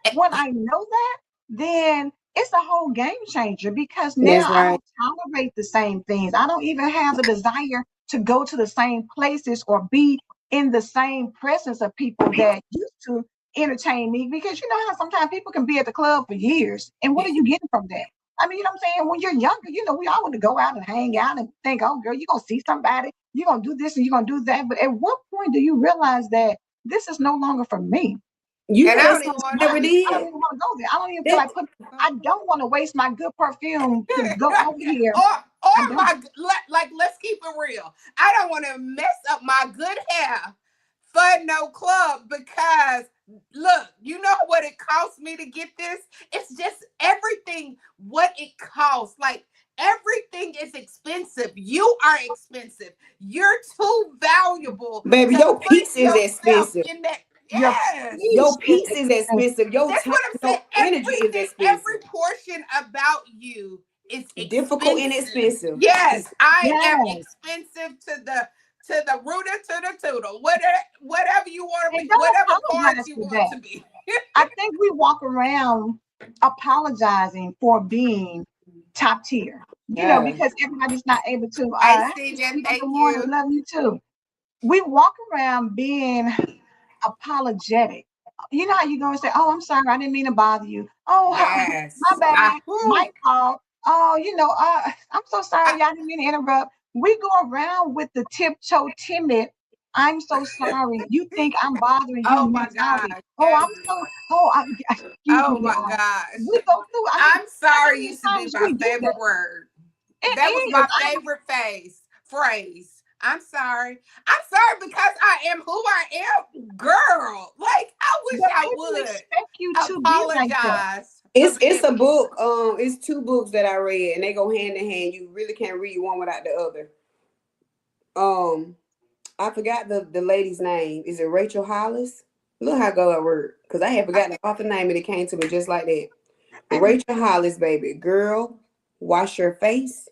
Speaker 1: spirit, when I know that, then it's a whole game changer because
Speaker 3: That's
Speaker 1: now I
Speaker 3: right.
Speaker 1: don't tolerate the same things. I don't even have the desire to go to the same places or be in the same presence of people that used to entertain me because you know how sometimes people can be at the club for years. And what are you getting from that? I mean, you know what I'm saying? When you're younger, you know, we all want to go out and hang out and think, oh, girl, you're going to see somebody, you're going to do this and you're going to do that. But at what point do you realize that this is no longer for me?
Speaker 3: You
Speaker 2: and
Speaker 3: know
Speaker 2: I
Speaker 3: that
Speaker 2: don't
Speaker 3: song
Speaker 2: even want
Speaker 3: I
Speaker 2: to
Speaker 3: never
Speaker 2: be.
Speaker 1: I don't
Speaker 3: did.
Speaker 1: even want to go there. I don't even feel
Speaker 3: That
Speaker 1: like I don't want to waste my good perfume to go over here. I
Speaker 2: or
Speaker 1: don't.
Speaker 2: like let's keep it real. I don't want to mess up my good hair for no club because look, you know what it cost me to get this? It's just everything what it costs. Like everything is expensive. You are expensive. You're too valuable
Speaker 3: baby,
Speaker 2: to
Speaker 3: your
Speaker 2: put
Speaker 3: piece is
Speaker 2: yourself
Speaker 3: expensive.
Speaker 2: in that.
Speaker 1: Your
Speaker 2: Yes.
Speaker 1: peace
Speaker 3: Your
Speaker 1: is
Speaker 3: piece is
Speaker 1: expensive.
Speaker 3: expensive. Your
Speaker 2: That's
Speaker 3: time,
Speaker 2: what I'm saying.
Speaker 3: your energy is
Speaker 2: Everything,
Speaker 3: expensive.
Speaker 2: every portion about you is
Speaker 3: Difficult and
Speaker 2: expensive.
Speaker 3: expensive.
Speaker 2: Yes, I am
Speaker 1: Yes.
Speaker 2: expensive to the rooter to the tootle. Whatever you want to
Speaker 1: And
Speaker 2: be,
Speaker 1: don't
Speaker 2: whatever part
Speaker 1: apologize
Speaker 2: you
Speaker 1: for
Speaker 2: want
Speaker 1: that.
Speaker 2: to be.
Speaker 1: I think we walk around apologizing for being top tier, you know,
Speaker 3: Yeah.
Speaker 1: because everybody's not able to.
Speaker 2: Hey,
Speaker 1: Hey,
Speaker 2: Stephen,
Speaker 1: Stephen, good
Speaker 2: thank
Speaker 1: morning.
Speaker 2: you.
Speaker 1: Love you too. We walk around being apologetic. You know how you go and say, "Oh, I'm sorry, I didn't mean to bother you. Oh, my
Speaker 2: Yes.
Speaker 1: bad, my fault. Oh, you know, I'm so
Speaker 2: I,
Speaker 1: sorry, I didn't mean to interrupt." We go around with the tiptoe timid. I'm so sorry. You think I'm bothering you
Speaker 2: oh my
Speaker 1: mentality?
Speaker 2: God.
Speaker 1: Oh,
Speaker 2: Yes.
Speaker 1: I'm so. Oh, excuse
Speaker 2: Oh
Speaker 1: me,
Speaker 2: my
Speaker 1: y'all.
Speaker 2: gosh.
Speaker 1: We go through. I mean,
Speaker 2: I'm
Speaker 1: how
Speaker 2: sorry
Speaker 1: many
Speaker 2: used to be
Speaker 1: times
Speaker 2: my
Speaker 1: we do that?
Speaker 2: favorite word.
Speaker 1: It
Speaker 2: That was
Speaker 1: is.
Speaker 2: my favorite phrase. I'm sorry. I'm sorry because I am who I am, girl. Like I wish
Speaker 1: But
Speaker 2: I
Speaker 1: people expect you
Speaker 2: would
Speaker 1: to be like that.
Speaker 2: apologize for
Speaker 3: It's
Speaker 2: being
Speaker 3: a book. It's two books that I read, and they go hand in hand. You really can't read one without the other. Um, I forgot the lady's name. Is it Rachel Hollis? Look how go at word, because I had forgotten the author name, and it came to me just like that. Rachel Hollis, baby, girl, wash your face,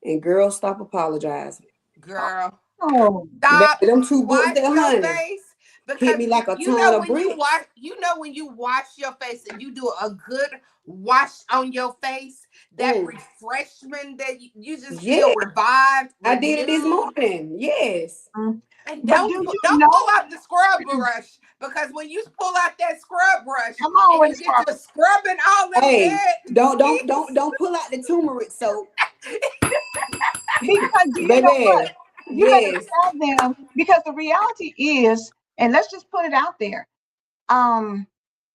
Speaker 3: and girl, stop apologizing.
Speaker 2: girl.
Speaker 1: Oh,
Speaker 3: Baby,
Speaker 2: Stop.
Speaker 3: them two books
Speaker 2: Wash
Speaker 3: there,
Speaker 2: your
Speaker 3: honey,
Speaker 2: face
Speaker 3: hit
Speaker 2: because
Speaker 3: me like a
Speaker 2: you
Speaker 3: ton
Speaker 2: know
Speaker 3: of
Speaker 2: when you
Speaker 3: bricks.
Speaker 2: wash. You know when you wash your face and you do a good wash on your face, that
Speaker 3: Mm.
Speaker 2: refreshment that you just feel
Speaker 3: Yeah,
Speaker 2: revived,
Speaker 3: I did it this
Speaker 2: renewed.
Speaker 3: morning. Yes.
Speaker 1: mm.
Speaker 2: And
Speaker 1: But do you
Speaker 2: don't
Speaker 1: know?
Speaker 2: pull out the scrub brush because when you pull out that scrub brush
Speaker 1: I'm
Speaker 2: and you
Speaker 1: always
Speaker 2: get to
Speaker 1: scrubbing
Speaker 2: scrubbing all them
Speaker 3: Hey,
Speaker 2: dead skin.
Speaker 3: don't pull out the turmeric soap,
Speaker 1: because do you know what?
Speaker 3: baby.
Speaker 1: You got to
Speaker 3: Yes.
Speaker 1: tell them because the reality is, and let's just put it out there. Um,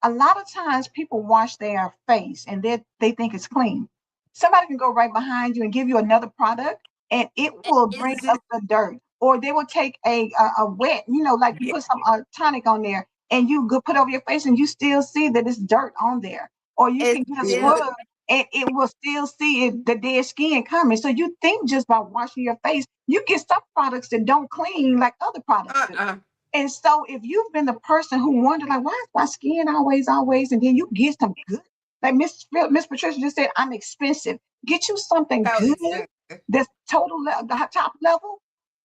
Speaker 1: a lot of times people wash their face and they think it's clean. Somebody can go right behind you and give you another product, and it will bring
Speaker 2: Is
Speaker 1: up
Speaker 2: it?
Speaker 1: the dirt. Or they will take a wet, you know, like you
Speaker 2: Yeah,
Speaker 1: put some tonic on there, and you go put over your face, and you still see that it's dirt on there. Or you
Speaker 2: it's
Speaker 1: can get a
Speaker 3: Mhm.
Speaker 2: still.
Speaker 1: scrub, and it will still see it, the dead skin coming. So you think just by washing your face, you get some products that don't clean like other products do.
Speaker 2: Uh-uh.
Speaker 1: And so if you've been the person who wondered, like, why is my skin always, and then you get some good, like Miss Patricia just said, I'm expensive. Get you something
Speaker 2: So
Speaker 1: good
Speaker 2: expensive.
Speaker 1: that's the top level.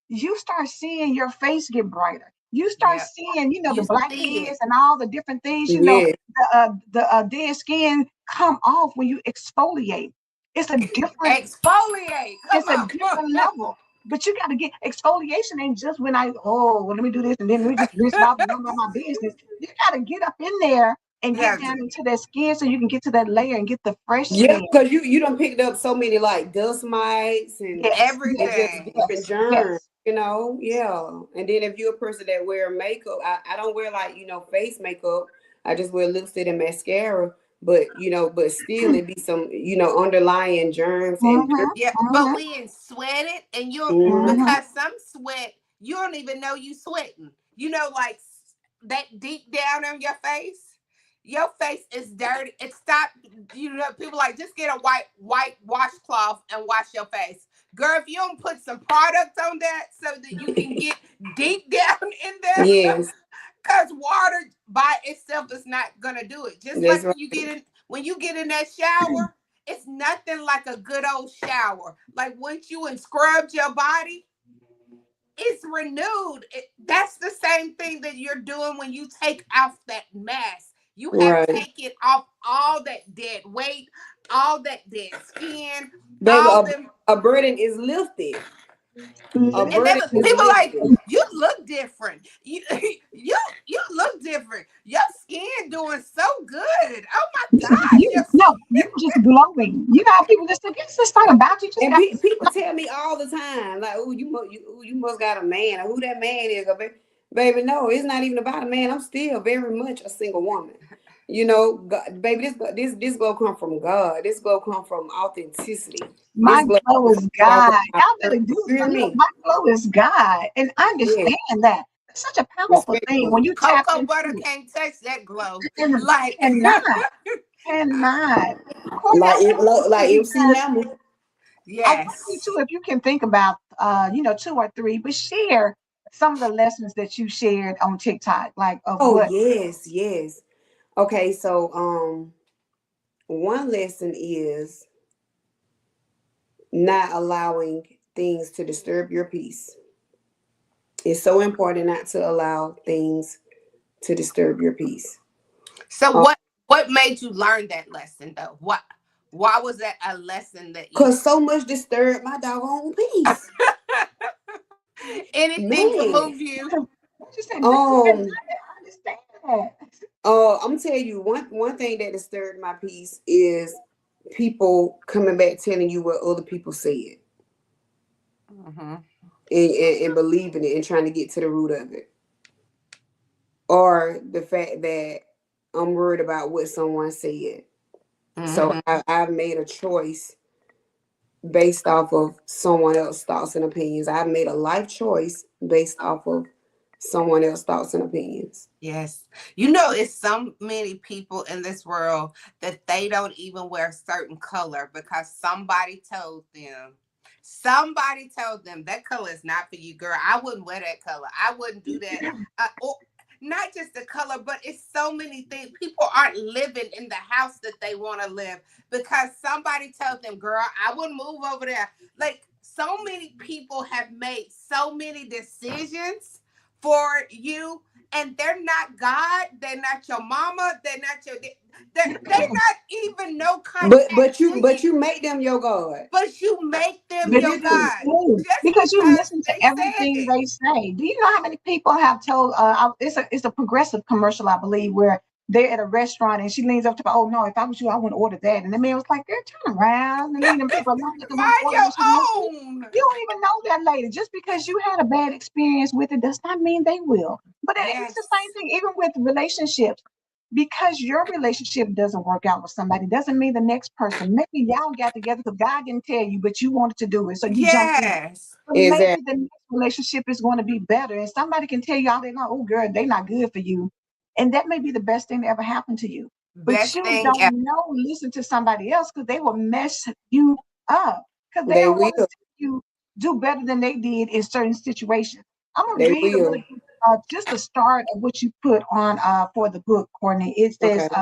Speaker 1: You start seeing your face get brighter. You start
Speaker 2: Yeah.
Speaker 1: seeing, you know, the
Speaker 2: You see
Speaker 1: blackheads
Speaker 2: it.
Speaker 1: and all the different things, you know,
Speaker 3: Yeah.
Speaker 1: the dead skin come off when you exfoliate. It's a different
Speaker 2: Exfoliate.
Speaker 1: it's
Speaker 2: Come
Speaker 1: a
Speaker 2: on.
Speaker 1: different level. But you got to get exfoliation ain't just when well, let me do this and then let me just rinse it off and go about my business. You got to get up in there and get
Speaker 2: Yeah.
Speaker 1: down into that skin so you can get to that layer and get the fresh
Speaker 3: Yeah,
Speaker 1: skin.
Speaker 3: because you don't picked up so many like dust mites
Speaker 1: Yes,
Speaker 3: and
Speaker 1: yes,
Speaker 3: just
Speaker 2: Everything.
Speaker 3: different
Speaker 1: yes,
Speaker 3: germs,
Speaker 1: yes.
Speaker 3: yeah. And then if you're a person that wear makeup, I don't wear like, face makeup. I just wear lipstick and mascara. But but still it be some, underlying germs and
Speaker 1: Mm-hmm,
Speaker 3: dirt.
Speaker 2: Yeah. But
Speaker 1: mm-hmm,
Speaker 2: we in sweated and you
Speaker 3: Mhm.
Speaker 1: mm-hmm.
Speaker 2: because some sweat, you don't even know you sweating. Like that deep down on your face. Your face is dirty. It stop. People like just get a white washcloth and wash your face. Girl, if you don't put some product on that so that you can get deep down in there,
Speaker 3: Yes,
Speaker 2: because water by itself is not gonna do it. Just
Speaker 3: that's
Speaker 2: like
Speaker 3: right.
Speaker 2: when you get in that shower it's nothing like a good old shower. Like once you and scrubbed your body, it's renewed. That's the same thing that you're doing when you take off that mask. You have
Speaker 3: Right.
Speaker 2: taken off all that dead weight, all that dead skin,
Speaker 3: Baby,
Speaker 2: all them.
Speaker 3: a burden is lifted. A
Speaker 2: And they
Speaker 3: burden
Speaker 1: Listen,
Speaker 3: is
Speaker 2: people like,
Speaker 3: lifted.
Speaker 2: you look different. You look different. Your skin doing so good. Oh my gosh,
Speaker 1: you
Speaker 2: your
Speaker 1: no, you just glowing. You know how people just think it's just not about you. You just
Speaker 3: And
Speaker 1: got this.
Speaker 3: people tell me all the time, like, "Oh, you must got a man, or who that man is." Or, baby, no, it's not even about a man. I'm still very much a single woman. You know, God, baby, this glow come from God. This glow come from authenticity.
Speaker 1: My
Speaker 3: This glow
Speaker 1: glow
Speaker 3: come
Speaker 1: is
Speaker 3: from
Speaker 1: God.
Speaker 3: my
Speaker 1: Y'all better
Speaker 3: purpose.
Speaker 1: do
Speaker 3: You hear
Speaker 1: it. Look,
Speaker 3: me?
Speaker 1: my glow is God, and I
Speaker 3: Yeah,
Speaker 1: understand that. It's such a powerful thing when
Speaker 3: respectful.
Speaker 1: you tap
Speaker 2: cocoa
Speaker 1: into
Speaker 2: butter
Speaker 1: it.
Speaker 2: can't touch that glow.
Speaker 1: And
Speaker 2: Like,
Speaker 1: cannot. Courtney, I
Speaker 3: Like
Speaker 1: want you
Speaker 3: like
Speaker 1: to
Speaker 3: MC
Speaker 1: because
Speaker 3: Hammer.
Speaker 1: I want you
Speaker 2: yes.
Speaker 1: to, if you can think about, two or three, but share some of the lessons that you shared on TikTok, like of
Speaker 3: Oh
Speaker 1: what.
Speaker 3: yes, yes. Okay, so one lesson is not allowing things to disturb your peace. It's so important not to allow things to disturb your peace.
Speaker 2: So
Speaker 3: Um,
Speaker 2: what made you learn that lesson though? Why was that a lesson that you
Speaker 3: Cause so much disturbed my doggone peace.
Speaker 2: anything can
Speaker 3: Man.
Speaker 2: move you?
Speaker 1: What you said,
Speaker 3: Um
Speaker 1: I understand that.
Speaker 3: I'm gonna tell you one thing that disturbed my peace is people coming back telling you what other people said,
Speaker 2: Mm-hmm.
Speaker 3: and believing it and trying to get to the root of it. Or the fact that I'm worried about what someone said. So
Speaker 2: Mm-hmm.
Speaker 3: I've made a choice based off of someone else's thoughts and opinions. I've made a life choice based off of someone else's thoughts and opinions.
Speaker 2: Yes. You know, it's so many people in this world that they don't even wear certain color because somebody told them that color is not for you, girl. I wouldn't wear that color. I wouldn't do that. Or not just the color, but it's so many things. People aren't living in the house that they want to live because somebody told them, girl, I wouldn't move over there. Like so many people have made so many decisions for you, and they're not God, they're not your mama, they're not your they're not even no contact to
Speaker 3: But
Speaker 2: you,
Speaker 3: you make them your God.
Speaker 2: but you make them
Speaker 1: But
Speaker 2: your
Speaker 1: this is
Speaker 3: Literally.
Speaker 2: God
Speaker 1: true
Speaker 2: just
Speaker 1: because you
Speaker 2: because
Speaker 1: listen to
Speaker 2: they said
Speaker 1: everything
Speaker 2: it.
Speaker 1: they say. Do you know how many people have told? It's a progressive commercial, I believe, where they're at a restaurant and she leans up to, oh no, if I was you, I wouldn't order that. And the man was like, girl, turn around and leave them people alone. Let the woman
Speaker 2: Mind
Speaker 1: order what she wants to.
Speaker 2: your own.
Speaker 1: You don't even know that lady. Just because you had a bad experience with it does not mean they will. But it's the same
Speaker 2: Yes.
Speaker 1: thing, even with relationships. Because your relationship doesn't work out with somebody doesn't mean the next person. Maybe y'all got together because God didn't tell you, but you wanted to do it, so you jumped in.
Speaker 2: Yes.
Speaker 1: But maybe
Speaker 3: Exactly.
Speaker 1: the next relationship is going to be better, and somebody can tell you all day long, "Oh, girl, they not good for you," and that may be the best thing that ever happened to you. But
Speaker 2: Best
Speaker 1: you
Speaker 2: thing ever.
Speaker 1: don't know. Listen to somebody else because they will mess you up because they
Speaker 3: They
Speaker 1: don't want to
Speaker 3: will.
Speaker 1: see you do better than they did in certain situations. I'm gonna
Speaker 3: They
Speaker 1: read a little
Speaker 3: will.
Speaker 1: bit, just the start of what you put on for the book, Courtney. It says,
Speaker 3: Okay.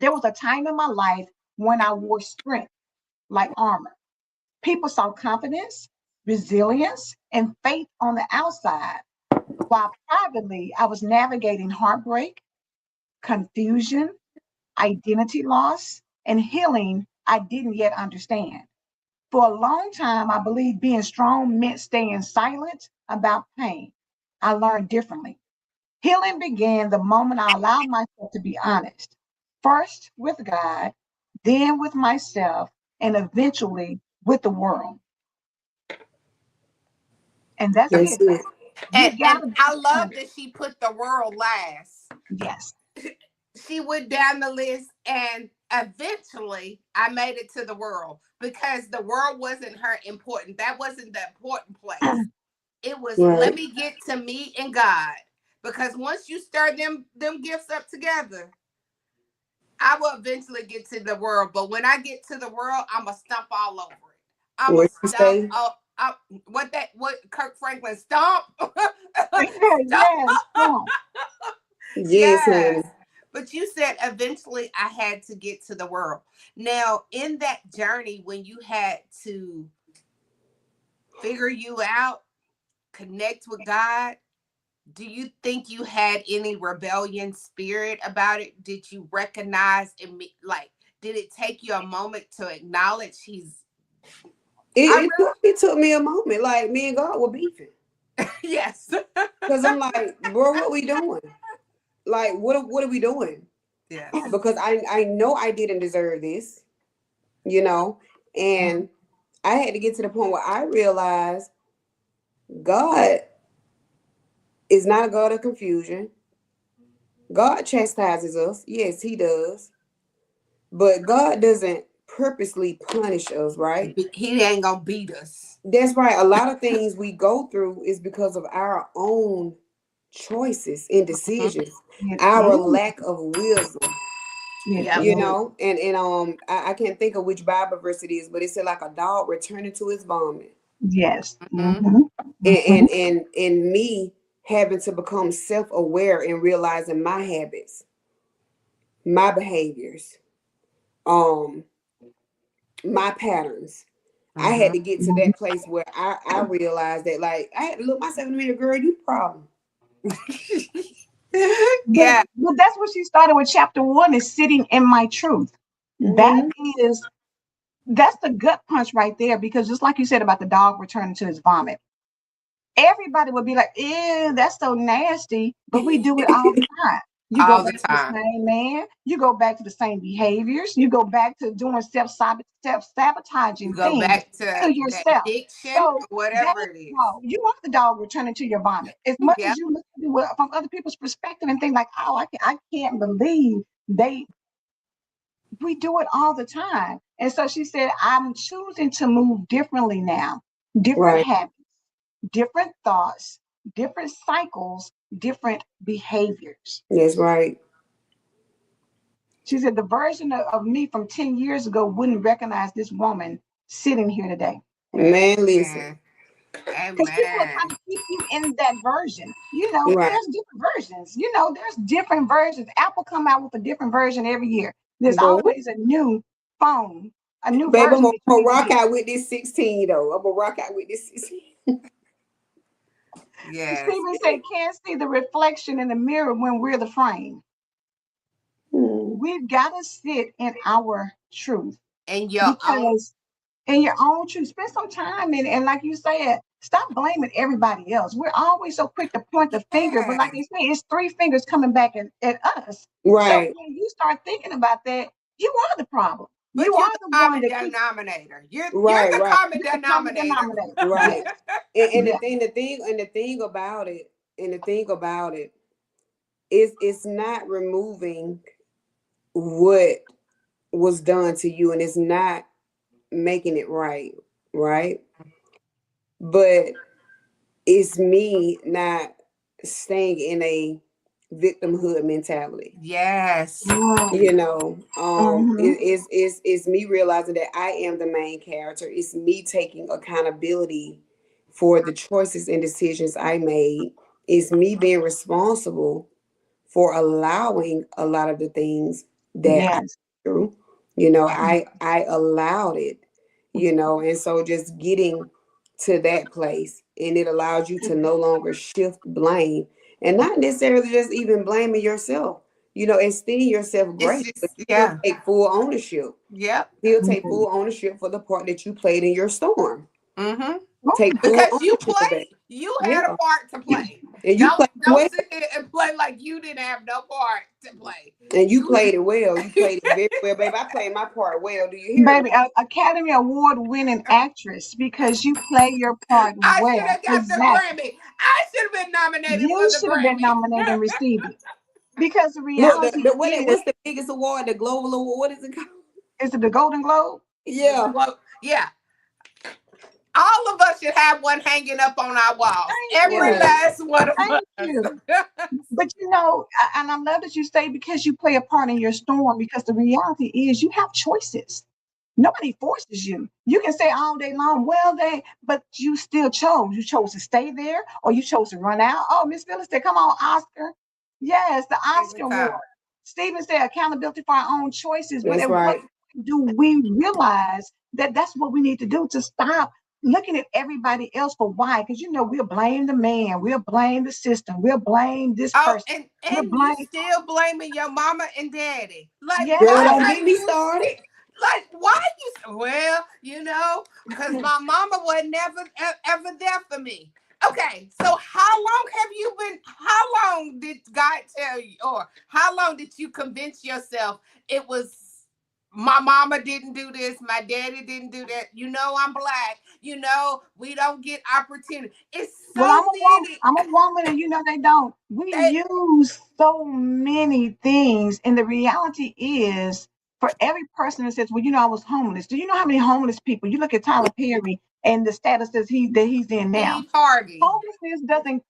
Speaker 1: there was a time in my life when I wore strength like armor. People saw confidence, resilience, and faith on the outside, while privately I was navigating heartbreak, confusion, identity loss, and healing I didn't yet understand. For a long time, I believed being strong meant staying silent about pain. I learned differently. Healing began the moment I allowed myself to be honest, first with God, then with myself, and eventually with the world. And that's
Speaker 3: That's
Speaker 1: it.
Speaker 3: it.
Speaker 1: You got
Speaker 2: And
Speaker 1: to be
Speaker 2: I love
Speaker 1: honest.
Speaker 2: that she put the world last.
Speaker 1: Yes.
Speaker 2: She went down the list and eventually I made it to the world because the world wasn't her important. That wasn't the important place. It was let
Speaker 3: Right.
Speaker 2: me get to me and God. Because once you stir them gifts up together, I will eventually get to the world. But when I get to the world, I'ma stomp all over it. I'ma
Speaker 3: What you
Speaker 2: stomp
Speaker 3: say?
Speaker 2: up what Kirk Franklin stomp.
Speaker 1: Yeah,
Speaker 2: Stomp.
Speaker 1: yes. Come on.
Speaker 3: Yes, honey.
Speaker 2: Yes. But you said eventually I had to get to the world. Now, in that journey, when you had to figure you out, connect with God, do you think you had any rebellion spirit about it? Did you recognize and like? Did it take you a moment to acknowledge he's? I
Speaker 3: It took me a moment. Like me and God were beefing.
Speaker 2: Yes.
Speaker 3: Because I'm like, bro, what we doing? Like, what are we doing?
Speaker 2: Yes.
Speaker 3: Because I know I didn't deserve this, you know, and I had to get to the point where I realized God is not a God of confusion. God chastises us. Yes, he does. But God doesn't purposely punish us, right?
Speaker 2: He ain't gonna beat us.
Speaker 3: That's right. A lot of things we go through is because of our own choices and decisions, our lack of wisdom. You know, and I can't think of which Bible verse it is, but it said like a dog returning to his vomit.
Speaker 1: Yes.
Speaker 3: And me having to become self-aware and realizing my habits, my behaviors, um, my patterns. I had to get to that place where I realized that, like, I had to look myself in the mirror, girl, you the problem.
Speaker 2: Yeah.
Speaker 1: But that's what she started with. Chapter 1 is sitting in my truth. That is, that's the gut punch right there, because just like you said about the dog returning to his vomit, everybody would be like, ew, that's so nasty. But we do it all the time. You go
Speaker 2: All the
Speaker 1: back to the
Speaker 2: time.
Speaker 1: same man. You go back to the same behaviors. You go back to doing
Speaker 2: You
Speaker 1: self-sabotaging
Speaker 2: go
Speaker 1: things
Speaker 2: back to
Speaker 1: to
Speaker 2: the
Speaker 1: yourself.
Speaker 2: addiction
Speaker 1: So
Speaker 2: or
Speaker 1: that
Speaker 2: whatever
Speaker 1: is
Speaker 2: it is.
Speaker 1: wrong. You want the dog returning to your vomit. As much
Speaker 2: Yeah.
Speaker 1: as you look at it from other people's perspective and think like, oh, I can't believe we do it all the time. And so she said, I'm choosing to move differently now. Different
Speaker 3: Right.
Speaker 1: habits, different thoughts, different cycles, different behaviors.
Speaker 3: That's right.
Speaker 1: She said, the version of me from 10 years ago wouldn't recognize this woman sitting here today.
Speaker 3: Man, listen.
Speaker 2: Amen.
Speaker 1: Because people are
Speaker 2: Amen.
Speaker 1: trying to keep you in that version. You know,
Speaker 3: Right.
Speaker 1: there's different versions. You know, there's different versions. Apple come out with a different version every year. There's
Speaker 3: Boy.
Speaker 1: always a new phone, a new
Speaker 3: Baby,
Speaker 1: version that you
Speaker 3: I'm
Speaker 1: need
Speaker 3: gonna
Speaker 1: to
Speaker 3: rock
Speaker 1: get.
Speaker 3: out with this 16 though. I'm gonna rock out with this 16.
Speaker 2: Yes.
Speaker 1: Stephen said, can't see the reflection in the mirror when we're the frame. We've got to sit in our truth,
Speaker 2: And your own.
Speaker 1: because in your own truth, spend some time in it. And like you said, stop blaming everybody else. We're always so quick to point the finger, but like
Speaker 2: Yes.
Speaker 1: they say, it's three fingers coming back at us. So
Speaker 3: Right.
Speaker 1: when you start thinking about that, you are the problem. You
Speaker 2: But you're
Speaker 1: are
Speaker 2: the
Speaker 1: the one
Speaker 2: common
Speaker 1: that keeps
Speaker 2: denominator. You're
Speaker 3: Right,
Speaker 2: the
Speaker 3: right,
Speaker 2: common
Speaker 1: the common
Speaker 2: denominator.
Speaker 1: denominator.
Speaker 3: right.
Speaker 1: Yes,
Speaker 3: And
Speaker 1: yes,
Speaker 3: the thing about it is it's not removing what was done to you, and it's not making it right, right? But it's me not staying in a victimhood mentality.
Speaker 2: Yes.
Speaker 3: You know,
Speaker 1: mm-hmm.
Speaker 3: it's me realizing that I am the main character. It's me taking accountability for the choices and decisions I made. It's me being responsible for allowing a lot of the things that I
Speaker 1: Yes,
Speaker 3: through. You know,
Speaker 2: Yeah.
Speaker 3: I allowed it, you know, and so just getting to that place, and it allows you to no longer shift blame, and not necessarily just even blaming yourself. You know, extending yourself
Speaker 2: It's
Speaker 3: grace, but
Speaker 2: just
Speaker 3: still
Speaker 2: yeah.
Speaker 3: take full ownership.
Speaker 2: Yep.
Speaker 3: Still take
Speaker 1: mm-hmm.
Speaker 3: full ownership for the part that you played in your storm.
Speaker 2: Mm-hmm.
Speaker 3: Take full
Speaker 2: Because you
Speaker 3: ownership of that.
Speaker 2: played. You had a
Speaker 3: Yeah.
Speaker 2: part to play.
Speaker 3: And you
Speaker 2: Don't
Speaker 3: played
Speaker 2: don't
Speaker 3: well.
Speaker 2: sit there and play like you didn't have no part to play.
Speaker 3: And you
Speaker 2: You
Speaker 3: played it well. You played it very well, babe. I played my part well. Do you hear me?
Speaker 1: Baby, Academy Award winning actress, because you play your part
Speaker 2: I should
Speaker 1: well.
Speaker 2: have got the
Speaker 1: Exactly.
Speaker 2: Grammy. I should have been nominated for
Speaker 1: You
Speaker 2: the
Speaker 1: should have been
Speaker 2: Grammy.
Speaker 1: nominated and received it. Because the
Speaker 3: Look,
Speaker 1: reality is,
Speaker 3: what's the biggest award? The Global Award? What is it called?
Speaker 1: is it the Golden Globe?
Speaker 3: Yeah.
Speaker 2: Yeah. All of us should have one hanging up on our walls.
Speaker 1: Thank
Speaker 2: Every
Speaker 3: Right.
Speaker 1: you.
Speaker 2: last one of
Speaker 1: Thank
Speaker 2: us.
Speaker 1: you. But you know, and I love that you say because you play a part in your storm, because the reality is you have choices. Nobody forces you. You can say all day long, well, but you still chose. You chose to stay there, or you chose to run out. Oh, Miss Phyllis said, come on, Oscar. Yes, the
Speaker 2: Here we
Speaker 1: Oscar
Speaker 2: come.
Speaker 1: Award. Stephen said accountability for our own choices, but
Speaker 3: That's
Speaker 1: at what
Speaker 3: right.
Speaker 1: point do we realize that that's what we need to do to stop looking at everybody else for why? Because we'll blame the man, we'll blame the system, we'll blame this
Speaker 2: Oh,
Speaker 1: person, we'll
Speaker 2: and you
Speaker 1: blame
Speaker 2: still blaming your mama and daddy. Like,
Speaker 3: Girl,
Speaker 2: why
Speaker 1: yeah.
Speaker 3: don't
Speaker 2: are
Speaker 3: get me
Speaker 2: you
Speaker 3: started.
Speaker 2: like, why you? Well, because my mama was never ever there for me. Okay, so how long have you been? How long did God tell you, or how long did you convince yourself it was? My mama didn't do this. My daddy didn't do that. I'm black. We don't get opportunity. It's
Speaker 1: Well,
Speaker 2: so many.
Speaker 1: I'm a woman, and they don't. We
Speaker 2: They
Speaker 1: use so many things, and the reality is, for every person that says, "Well, I was homeless." Do you know how many homeless people? You look at Tyler Perry and the status that he's in now.
Speaker 2: Steve Harvey.
Speaker 1: Homelessness doesn't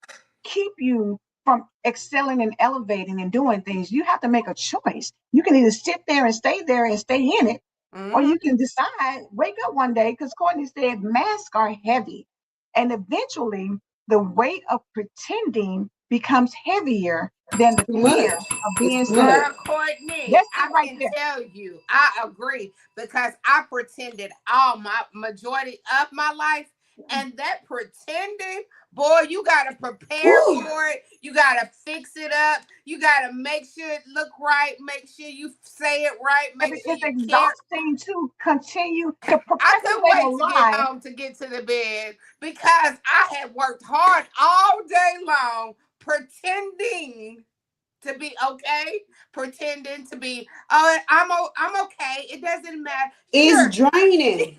Speaker 1: keep you from excelling and elevating and doing things. You have to make a choice. You can either sit there and stay in it, or
Speaker 2: Mm-hmm.
Speaker 1: you can decide, wake up one day, because Courtney said masks are heavy. And eventually, the weight of pretending becomes heavier than the
Speaker 3: Too
Speaker 1: fear
Speaker 3: much.
Speaker 1: of
Speaker 3: It's
Speaker 1: being
Speaker 3: too much.
Speaker 1: seen.
Speaker 2: Girl, Courtney,
Speaker 1: That's it
Speaker 2: I
Speaker 1: right
Speaker 2: can
Speaker 1: there.
Speaker 2: tell you, I agree because I pretended all my majority of my life, and that pretending, boy, you gotta prepare
Speaker 3: Woo.
Speaker 2: for it. You gotta fix it up. You gotta make sure it look right. Make sure you say it right.
Speaker 1: But
Speaker 2: Make sure
Speaker 1: it's
Speaker 2: you care.
Speaker 1: exhausting to continue to
Speaker 2: I couldn't
Speaker 1: perpetuate a
Speaker 2: wait to get
Speaker 1: lie.
Speaker 2: home to get to the bed because I had worked hard all day long pretending to be okay, pretending to be, oh, I'm okay. It doesn't matter.
Speaker 3: It's
Speaker 2: Sure.
Speaker 3: draining.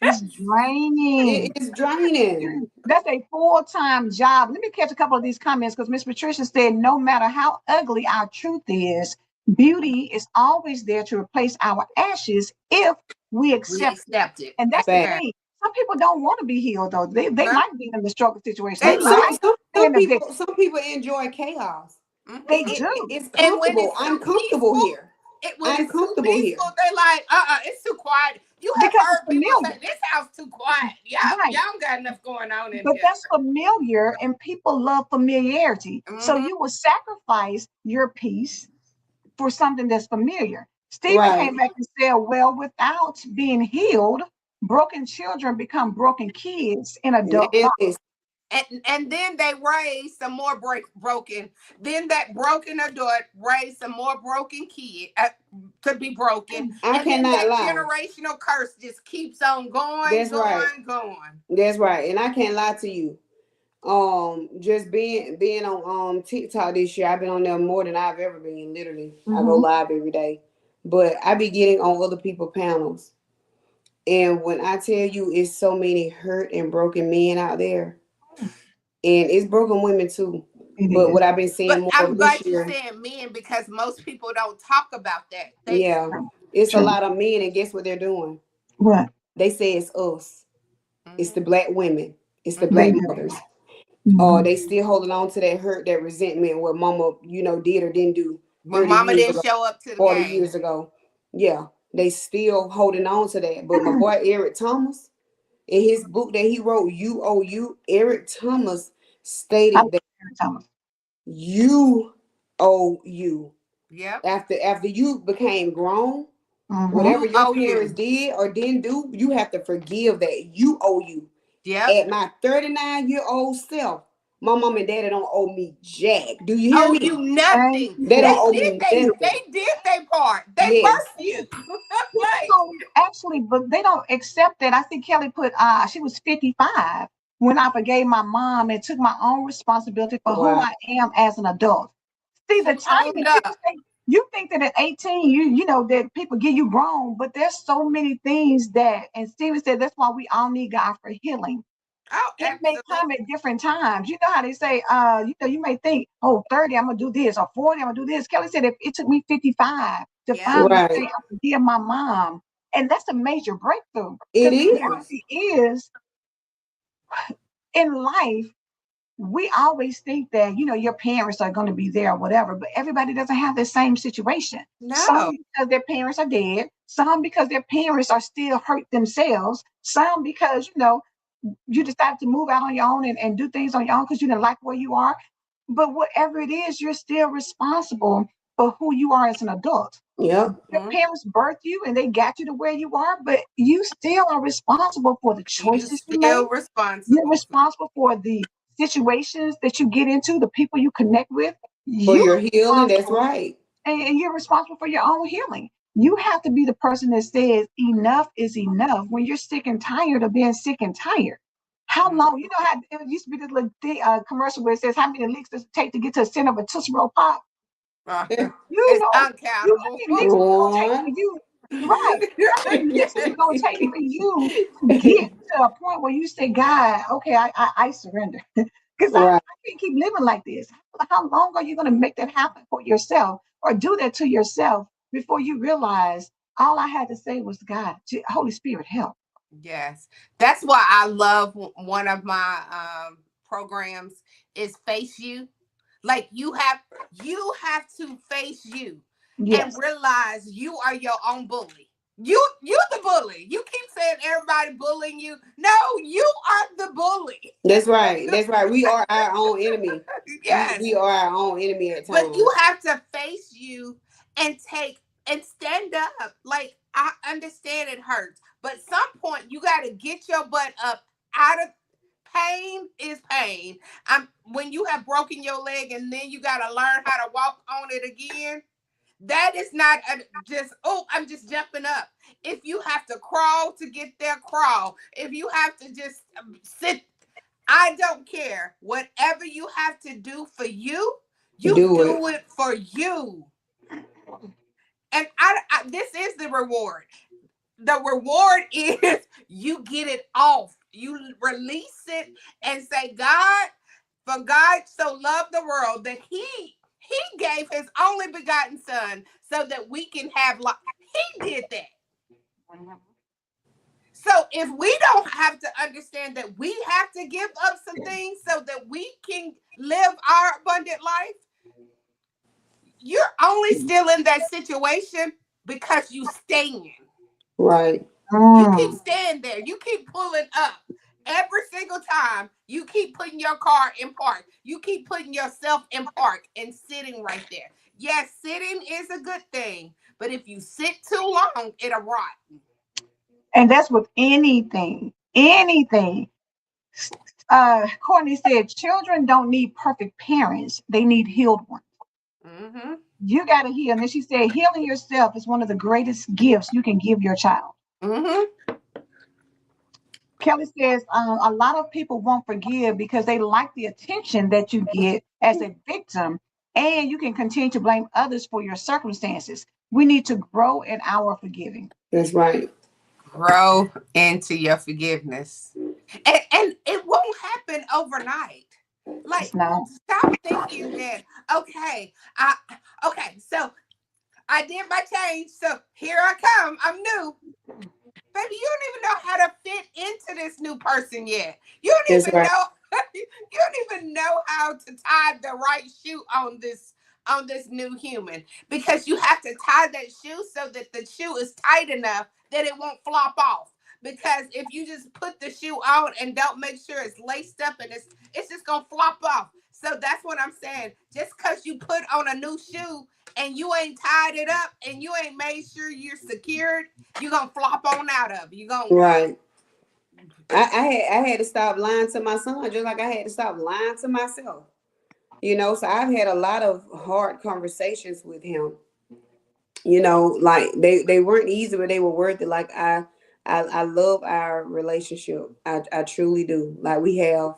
Speaker 1: It's
Speaker 3: It
Speaker 1: draining.
Speaker 3: is draining.
Speaker 1: That's a full-time job. Let me catch a couple of these comments because Miss Patricia said, no matter how ugly our truth is, beauty is always there to replace our ashes if we
Speaker 2: We
Speaker 1: accept it.
Speaker 2: accept it.
Speaker 1: And that's the
Speaker 3: Fact.
Speaker 2: Amen.
Speaker 1: thing. Some people don't want to be healed, though. They
Speaker 2: Well,
Speaker 1: like being in the struggle situation.
Speaker 2: they
Speaker 1: They
Speaker 3: Some
Speaker 2: like,
Speaker 1: like
Speaker 3: some
Speaker 1: being
Speaker 3: some
Speaker 1: a
Speaker 3: people
Speaker 1: victim.
Speaker 3: some people enjoy chaos.
Speaker 1: They
Speaker 2: mhm.
Speaker 1: do.
Speaker 3: It's
Speaker 2: And when
Speaker 3: comfortable.
Speaker 2: it's
Speaker 3: I'm
Speaker 2: too
Speaker 3: comfortable
Speaker 2: peaceful,
Speaker 3: here.
Speaker 2: when
Speaker 3: I'm
Speaker 2: it's too
Speaker 3: comfortable
Speaker 2: peaceful,
Speaker 3: here.
Speaker 2: they like, it's too quiet. You have
Speaker 1: Because it's
Speaker 2: heard people say,
Speaker 1: familiar.
Speaker 2: this house too quiet.
Speaker 1: Right.
Speaker 2: Y'all don't got enough going on in
Speaker 1: But
Speaker 2: here.
Speaker 1: that's familiar, and people love familiarity. So
Speaker 2: Mm-hmm.
Speaker 1: you will sacrifice your peace for something that's familiar. Stephen came
Speaker 3: Right.
Speaker 1: back and said, well, without being healed, broken children become broken kids in adult
Speaker 3: Man,
Speaker 1: life.
Speaker 3: listen.
Speaker 2: And then they raise some more broken. Then that broken adult raise some more broken kid to be broken,
Speaker 3: I
Speaker 2: and then
Speaker 3: cannot
Speaker 2: that
Speaker 3: lie.
Speaker 2: generational curse just keeps on going,
Speaker 3: That's right.
Speaker 2: going, going.
Speaker 3: That's right. And I can't lie to you. Just being on TikTok this year, I've been on there more than I've ever been. Literally, I go
Speaker 1: Mm-hmm.
Speaker 3: live every day. But I be getting on other people panels, and when I tell you, it's so many hurt and broken men out there, and it's broken women too.
Speaker 1: It
Speaker 3: But
Speaker 1: is.
Speaker 3: what I've been seeing
Speaker 2: But
Speaker 3: more
Speaker 2: I'm
Speaker 3: of this
Speaker 2: glad you
Speaker 3: year,
Speaker 2: said men because most people don't talk about that. They
Speaker 3: yeah,
Speaker 1: True.
Speaker 3: it's a
Speaker 1: True.
Speaker 3: lot of men, and guess what they're doing?
Speaker 1: What?
Speaker 3: They say it's us, it's the
Speaker 2: mm-hmm,
Speaker 3: black women, it's the
Speaker 1: They
Speaker 3: black
Speaker 2: mm-hmm,
Speaker 1: do.
Speaker 3: mothers.
Speaker 1: Mm-hmm.
Speaker 3: They still holding on to that hurt, that resentment, what mama, did or didn't do
Speaker 2: when
Speaker 3: 30
Speaker 2: mama
Speaker 3: years
Speaker 2: didn't
Speaker 3: ago,
Speaker 2: show up to the
Speaker 3: 40
Speaker 2: game.
Speaker 3: years ago. Yeah, they still holding on to that. But my boy Eric Thomas, in his book that he wrote, You Owe You, Eric Thomas
Speaker 1: I love
Speaker 3: stated that
Speaker 1: Eric Thomas.
Speaker 3: you owe you.
Speaker 2: Yep.
Speaker 3: After you became grown,
Speaker 1: Mm-hmm.
Speaker 3: whatever
Speaker 2: You
Speaker 3: your
Speaker 2: owe
Speaker 3: parents
Speaker 2: you.
Speaker 3: did or didn't do, you have to forgive that. You owe you.
Speaker 2: Yep.
Speaker 3: At my 39-year-old self, my mom and daddy don't owe me jack. Do you hear
Speaker 2: Owe you
Speaker 3: me?
Speaker 1: Thank
Speaker 2: nothing.
Speaker 1: you
Speaker 3: They
Speaker 1: for
Speaker 3: don't
Speaker 2: They
Speaker 3: owe
Speaker 2: did
Speaker 3: me
Speaker 2: they
Speaker 3: nothing.
Speaker 2: they did their part. They
Speaker 3: Yes.
Speaker 2: birthed you. Like,
Speaker 1: people actually, but they don't accept that. I see Kelly put, she was 55 when I forgave my mom and took my own responsibility for who
Speaker 3: Wow.
Speaker 1: I am as an adult. See, the
Speaker 2: she owned
Speaker 1: timing, people
Speaker 2: up.
Speaker 1: say, you think that at 18, that people get you grown, but there's so many things that, and Steven said, that's why we all need God for healing.
Speaker 2: Oh,
Speaker 1: It may
Speaker 2: absolutely.
Speaker 1: come at different times. You know how they say, you may think, oh, 30, I'm gonna do this, or 40, I'm gonna do this. Kelly said, if it took me 55 to
Speaker 2: Yep.
Speaker 1: finally
Speaker 3: Right.
Speaker 1: say I forgive my mom, and that's a major breakthrough.
Speaker 3: It
Speaker 1: Because the
Speaker 3: is.
Speaker 1: reality is, in life, we always think that your parents are going to be there or whatever, but everybody doesn't have the same situation. Some
Speaker 2: No.
Speaker 1: because their parents are dead, some because their parents are still hurt themselves, some because you decided to move out on your own and do things on your own because you didn't like where you are. But whatever it is, you're still responsible for who you are as an adult.
Speaker 3: Yep.
Speaker 1: Your
Speaker 2: Mhm.
Speaker 1: parents birthed you and they got you to where you are, but you still are responsible for the
Speaker 2: You
Speaker 1: choices you make.
Speaker 2: still
Speaker 1: You're
Speaker 2: responsible.
Speaker 1: responsible for the situations that you get into, the people you connect with.
Speaker 3: For
Speaker 1: You're
Speaker 3: your healing, that's
Speaker 1: responsible,
Speaker 3: right.
Speaker 1: and you're responsible for your own healing. You have to be the person that says enough is enough when you're sick and tired of being sick and tired. How
Speaker 2: Mhm.
Speaker 1: long? You know how it used to be this little commercial where it says how many licks does it take to get to the center of a Tootsie Roll Pop? You
Speaker 2: It's
Speaker 1: know, you how
Speaker 2: uncountable.
Speaker 1: many licks it's gonna take for
Speaker 3: One.
Speaker 1: you, right? How many licks is it gonna take for you to get to a point where you say, God, okay, I surrender. Because I
Speaker 3: Right.
Speaker 1: can't keep living like this. How long are you gonna make that happen for yourself or do that to yourself before you realize all I had to say was God, Holy Spirit, help.
Speaker 2: Yes, that's why I love one of my programs is Face You. Like you have to face you and
Speaker 1: Yes.
Speaker 2: realize you are your own bully. You the bully. You keep saying everybody bullying you. No, you are the bully.
Speaker 3: That's right. That's right. We are our own enemy. We
Speaker 2: Yes.
Speaker 3: we are our own enemy at
Speaker 2: But you
Speaker 3: times.
Speaker 2: have to face you and take and stand up. Like I understand it hurts, but some point you got to get your butt up out of pain is pain. When you have broken your leg and then you got to learn how to walk on it again. That is not just, oh, I'm just jumping up. If you have to crawl to get there, crawl. If you have to just sit, I don't care. Whatever you have to do for you, you
Speaker 3: Do it.
Speaker 2: do it for you. And this is the reward. The reward is you get it off. You release it and say, God, for God so loved the world that he gave his only begotten son so that we can have life. He did that. So if we don't have to understand that we have to give up some things so that we can live our abundant life, you're only still in that situation because you stand.
Speaker 3: Right.
Speaker 2: You keep
Speaker 1: Mm.
Speaker 2: staying there. You keep pulling up. Every single time you keep putting your car in park. You keep putting yourself in park and sitting right there. Yes, sitting is a good thing, but if you sit too long, it'll rot.
Speaker 1: And that's with anything, anything. Courtney said, children don't need perfect parents; they need healed ones.
Speaker 2: Mm-hmm.
Speaker 1: You got to heal. And then she said, healing yourself is one of the greatest gifts you can give your child.
Speaker 2: Mm-hmm.
Speaker 1: Kelly says, a lot of people won't forgive because they like the attention that you get as a victim, and you can continue to blame others for your circumstances. We need to grow in our forgiving.
Speaker 3: That's right.
Speaker 2: Grow into your forgiveness. And it won't happen overnight.
Speaker 1: It's
Speaker 2: Like,
Speaker 1: not.
Speaker 2: stop thinking that, okay, so I did my change, so here I come. I'm new. Baby, you don't even know how to fit into this new person yet. You
Speaker 3: That's
Speaker 2: don't even
Speaker 3: right.
Speaker 2: know you don't even know how to tie the right shoe on this new human because you have to tie that shoe so that the shoe is tight enough that it won't flop off. Because if you just put the shoe on and don't make sure it's laced up and it's just gonna flop off. So that's what I'm saying. Just because you put on a new shoe and you ain't tied it up and you ain't made sure you're secured, you're gonna flop on out of it. You're gonna
Speaker 3: Right. I had to stop lying to my son just like I had to stop lying to myself. So I've had a lot of hard conversations with him. Like they weren't easy, but they were worth it. Like I love our relationship. I truly do. Like we have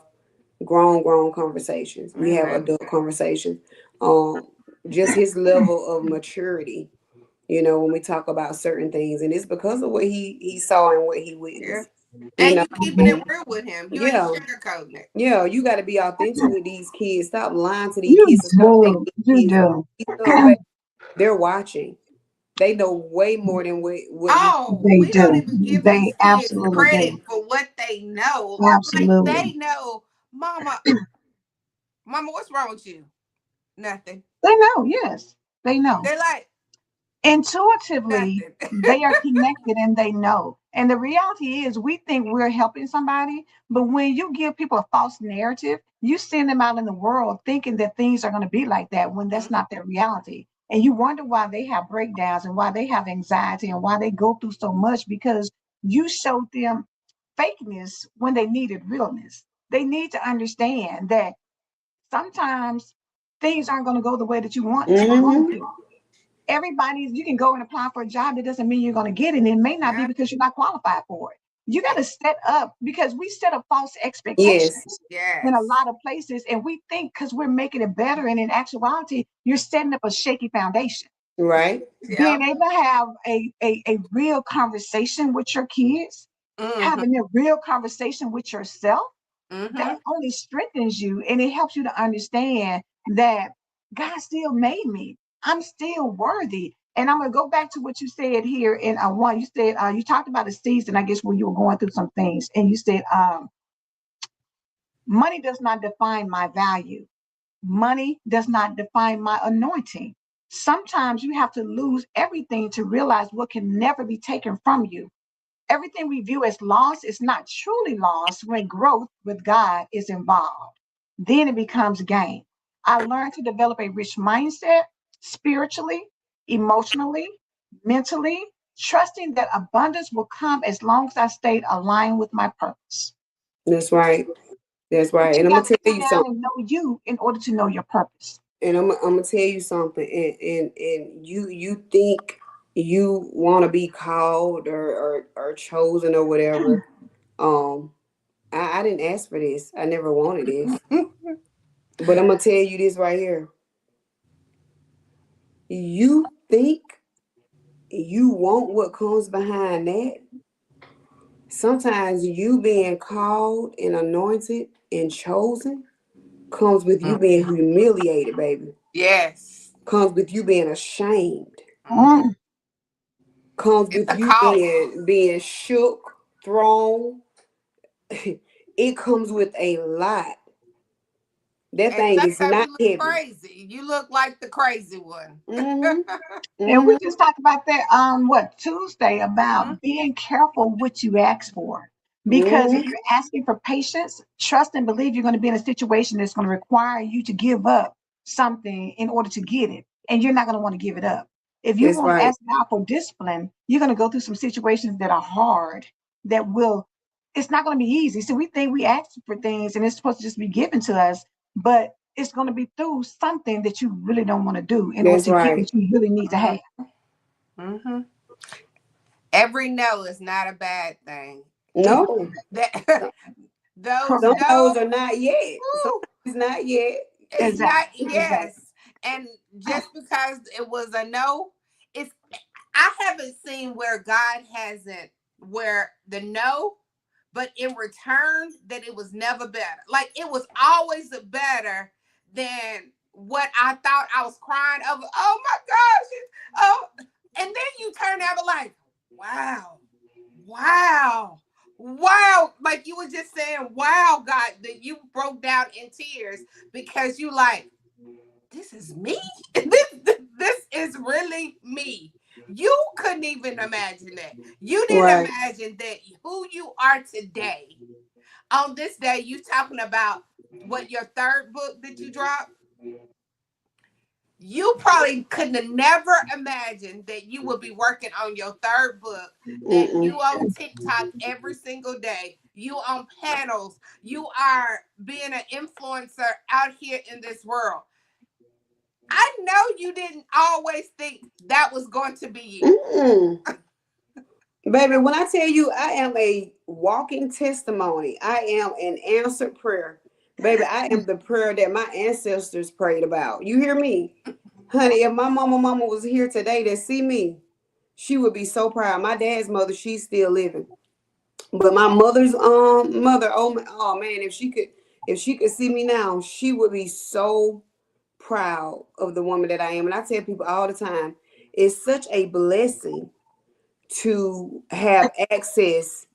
Speaker 3: grown conversations. We have
Speaker 2: amen.
Speaker 3: adult conversations. Um, just his level of maturity. When we talk about certain things, and it's because of what he saw and what he
Speaker 2: Yeah.
Speaker 3: witnessed. You
Speaker 2: And
Speaker 3: know,
Speaker 2: you keeping it real with him. You ain't
Speaker 3: yeah,
Speaker 2: sugarcoating it.
Speaker 3: yeah. You got to be authentic with these kids. Stop lying to these
Speaker 1: You
Speaker 3: kids and stop making
Speaker 1: do. You
Speaker 3: these kids.
Speaker 1: do.
Speaker 3: Because baby, they're watching. They know way more than what we.
Speaker 2: Oh,
Speaker 1: They
Speaker 2: we don't
Speaker 1: do.
Speaker 2: even give these
Speaker 1: They
Speaker 2: kids
Speaker 1: absolutely
Speaker 2: credit
Speaker 1: do.
Speaker 2: for what they know. Like
Speaker 1: Absolutely.
Speaker 2: they know, mama, mama, what's wrong with you? Nothing.
Speaker 1: They know. Yes, they know.
Speaker 2: They're like,
Speaker 1: Intuitively,
Speaker 2: nothing.
Speaker 1: they are connected and they know. And the reality is, we think we're helping somebody, but when you give people a false narrative, you send them out in the world thinking that things are going to be like that when that's
Speaker 2: Mhm.
Speaker 1: not their reality. And you wonder why they have breakdowns and why they have anxiety and why they go through so much, because you showed them fakeness when they needed realness. They need to understand that sometimes things aren't going to go the way that you want
Speaker 3: Mm-hmm.
Speaker 1: to. Everybody's, you can go and apply for a job. That doesn't mean you're going to get it. And it may not be
Speaker 2: Yeah.
Speaker 1: because you're not qualified for it. You got to set up, because we set up false
Speaker 3: Yes.
Speaker 1: expectations in a
Speaker 2: Yes.
Speaker 1: lot of places. And we think because we're making it better. And in actuality, you're setting up a shaky foundation.
Speaker 3: Right.
Speaker 1: Being
Speaker 2: Yep.
Speaker 1: able to have a real conversation with your kids,
Speaker 2: Mm-hmm.
Speaker 1: having a real conversation with yourself, that
Speaker 2: Mm-hmm.
Speaker 1: only strengthens you, and it helps you to understand that God still made me. I'm still worthy. And I'm gonna go back to what you said here in one. You said you talked about a season, I guess, when you were going through some things, and you said money does not define my value. Money does not define my anointing. Sometimes you have to lose everything to realize what can never be taken from you. Everything we view as loss is not truly lost when growth with God is involved. Then it becomes gain. I learned to develop a rich mindset spiritually, emotionally, mentally, trusting that abundance will come as long as I stayed aligned with my purpose.
Speaker 3: That's right. That's
Speaker 1: But
Speaker 3: right.
Speaker 1: you
Speaker 3: And I'm
Speaker 1: got
Speaker 3: gonna
Speaker 1: to
Speaker 3: tell
Speaker 1: sit
Speaker 3: you
Speaker 1: down
Speaker 3: something.
Speaker 1: and know you in order to know your purpose.
Speaker 3: And I'm gonna tell you something. And you think you want to be called or chosen or whatever. Um, I didn't ask for this. I never wanted this. But I'm gonna tell you this right here. You think you want what comes behind that. Sometimes you being called and anointed and chosen comes with you being humiliated, baby.
Speaker 2: Yes.
Speaker 3: Comes with you being ashamed.
Speaker 2: Mm-hmm.
Speaker 1: Mm,
Speaker 3: Comes
Speaker 2: It's
Speaker 3: with
Speaker 2: a
Speaker 3: you
Speaker 2: cost.
Speaker 3: being shook, thrown. It comes with a lot. That
Speaker 2: And
Speaker 3: thing is
Speaker 2: sometimes
Speaker 3: not
Speaker 2: you look
Speaker 3: heavy.
Speaker 2: crazy. You look like the crazy one.
Speaker 3: Mm-hmm.
Speaker 1: and we
Speaker 3: Mm-hmm.
Speaker 1: just talked about that what Tuesday,
Speaker 2: Mm-hmm.
Speaker 1: about being careful what you ask for. Because if
Speaker 3: Mm-hmm.
Speaker 1: you're asking for patience, trust and believe you're going to be in a situation that's going to require you to give up something in order to get it. And you're not going to want to give it up. If you
Speaker 3: That's
Speaker 1: want to
Speaker 3: right.
Speaker 1: ask God for discipline, you're going to go through some situations that are hard, that will, it's not going to be easy. So we think we ask for things and it's supposed to just be given to us, but it's going to be through something that you really don't want to do in order
Speaker 3: That's
Speaker 1: to get
Speaker 3: right.
Speaker 1: what you really need to have.
Speaker 2: Mm-hmm. Every no is not a bad thing. It
Speaker 3: No.
Speaker 2: that those
Speaker 3: Some
Speaker 1: Correct.
Speaker 3: those
Speaker 2: no,
Speaker 3: are not yet. Some
Speaker 2: woo,
Speaker 3: is not yet.
Speaker 2: it's not,
Speaker 1: Exactly. Exactly.
Speaker 2: yes. And just because it was a no, it's, I haven't seen where God hasn't, where the no, but in return that it was never better. Like it was always better than what I thought. I was crying over. Oh my gosh! Oh, and then you turn out like, wow, wow, wow! Like you were just saying, wow, God, that you broke down in tears because you like, this is me. This is really me. You couldn't even imagine that. You didn't
Speaker 3: Right.
Speaker 2: imagine that who you are today. On this day, you talking about what your third book that you dropped. You probably couldn't have never imagined that you would be working on your third book, that
Speaker 3: Mm-mm.
Speaker 2: you on TikTok every single day, you on panels, you are being an influencer out here in this world. I know you didn't always think that was going to be you.
Speaker 3: Mm-mm. Baby, when I tell you I am a walking testimony, I am an answered prayer. Baby, I am the prayer that my ancestors prayed about. You hear me? Honey, if my mama was here today to see me, she would be so proud. My dad's mother, she's still living. But my mother's mother, oh man, if she could see me now, she would be so proud of the woman that I am. And I tell people all the time, it's such a blessing to have access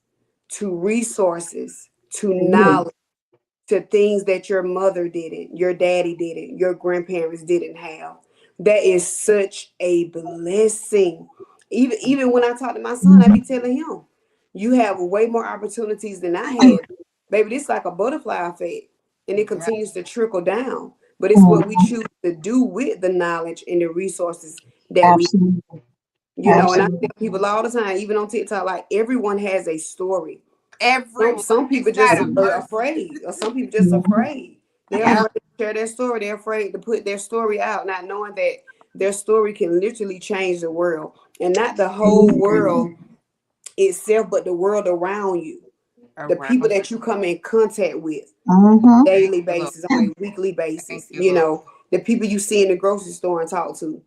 Speaker 3: to resources, to knowledge, to things that your mother didn't, your daddy didn't, your grandparents didn't have. That is such a blessing. Even when I talk to my son, I be telling him, you have way more opportunities than I had. Baby, this like a butterfly effect. And it
Speaker 2: Yep.
Speaker 3: continues to trickle down. but it's what we
Speaker 1: Mhm.
Speaker 3: choose to do with the knowledge and the resources that we,
Speaker 1: Absolutely.
Speaker 3: and I
Speaker 1: Absolutely.
Speaker 3: tell people all the time, even on TikTok, like everyone has a story.
Speaker 2: Everyone.
Speaker 3: Some people
Speaker 2: It's
Speaker 3: just
Speaker 2: not a
Speaker 3: are
Speaker 2: person.
Speaker 3: afraid, or some people just
Speaker 1: Mhm.
Speaker 3: afraid. They're
Speaker 2: Yep.
Speaker 3: afraid to share their story. They're afraid to put their story out, not knowing that their story can literally change the world, and not the whole world itself, but the world around you, the people
Speaker 2: Around.
Speaker 3: that you come in contact with
Speaker 1: Mhm.
Speaker 3: daily
Speaker 2: Look,
Speaker 3: basis, on a weekly
Speaker 2: thank
Speaker 3: basis.
Speaker 2: you, Lord.
Speaker 3: The people you see in the grocery store and talk to,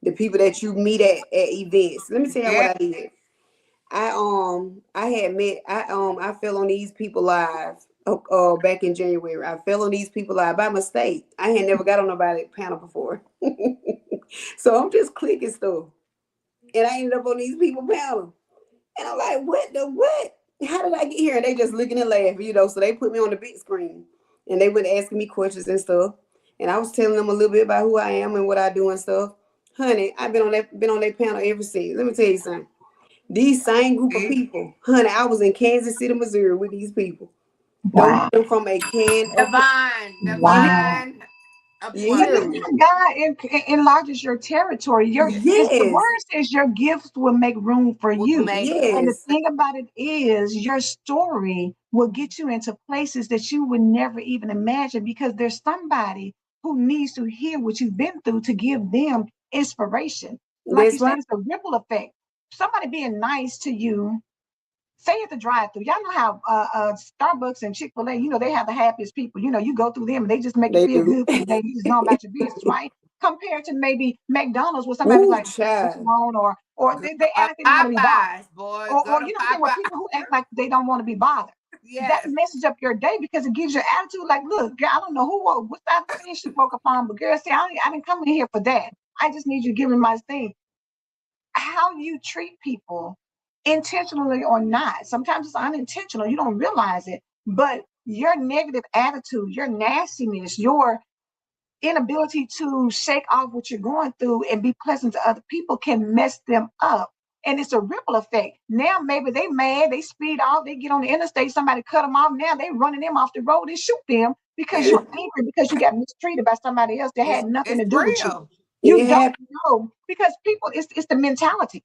Speaker 3: the people that you meet at events. Let me tell you what
Speaker 2: Yeah.
Speaker 3: I did. I had met I fell on these people live back in January. I fell on these people live by mistake. I had never got on nobody panel before. So I'm just clicking stuff. And I ended up on these people panel. And I'm like, what the what? How did I get here? And they just looking and laughing. So they put me on the big screen and they went asking me questions and stuff. And I was telling them a little bit about who I am and what I do and stuff. Honey, I've been on that panel ever since. Let me tell you something. These same group of
Speaker 2: See?
Speaker 3: people, honey, I was in Kansas City, Missouri with these people. Don't
Speaker 1: Wow.
Speaker 3: give them from a can of
Speaker 2: Divine,
Speaker 3: you hear,
Speaker 1: Wow.
Speaker 2: divine
Speaker 3: you
Speaker 1: But
Speaker 3: hear
Speaker 2: appointment.
Speaker 1: look
Speaker 3: me?
Speaker 1: how God enlarges your territory. It's the
Speaker 3: Yes,
Speaker 1: word says your gifts will make room for
Speaker 2: Will
Speaker 1: you.
Speaker 2: make
Speaker 1: And the
Speaker 3: yes.
Speaker 1: thing about it is, your story will get you into places that you would never even imagine because there's somebody who needs to hear what you've been through to give them inspiration. Like you
Speaker 3: That's
Speaker 1: said,
Speaker 3: right.
Speaker 1: it's a ripple effect. Somebody being nice to you, say at the drive-through, y'all know how Starbucks and Chick-fil-A, they have the happiest people. You go through them and they just make you
Speaker 3: They
Speaker 1: feel
Speaker 3: do.
Speaker 1: good for the day. You just know about your business, right? Compared to maybe McDonald's, where somebody's
Speaker 3: Ooh,
Speaker 1: like, what you
Speaker 3: child.
Speaker 1: want? Or
Speaker 2: Girl,
Speaker 1: they act like they don't want to be bothered.
Speaker 2: Popeyes, boy.
Speaker 1: Or,
Speaker 2: Go
Speaker 1: or
Speaker 2: to
Speaker 1: you know what I'm saying? Where
Speaker 2: Popeyes.
Speaker 1: people who act like they don't want to be bothered. That
Speaker 2: Yes.
Speaker 1: messes up your day because it gives you attitude like, look, girl, I don't know what type of thing she woke up on, but girl, see, I didn't come in here for that. I just need you to give me my thing. How you treat people, intentionally or not. Sometimes it's unintentional, you don't realize it, but your negative attitude, your nastiness, your inability to shake off what you're going through and be pleasant to other people can mess them up. And it's a ripple effect. Now maybe they mad, they speed off, they get on the interstate, somebody cut them off. Now they running them off the road and shoot them because
Speaker 2: Yeah.
Speaker 1: you're angry because you got mistreated by somebody else that had nothing
Speaker 2: It's
Speaker 1: to do with you.
Speaker 2: real.
Speaker 1: You
Speaker 3: It
Speaker 1: don't
Speaker 3: happened.
Speaker 1: know because people, it's the mentality.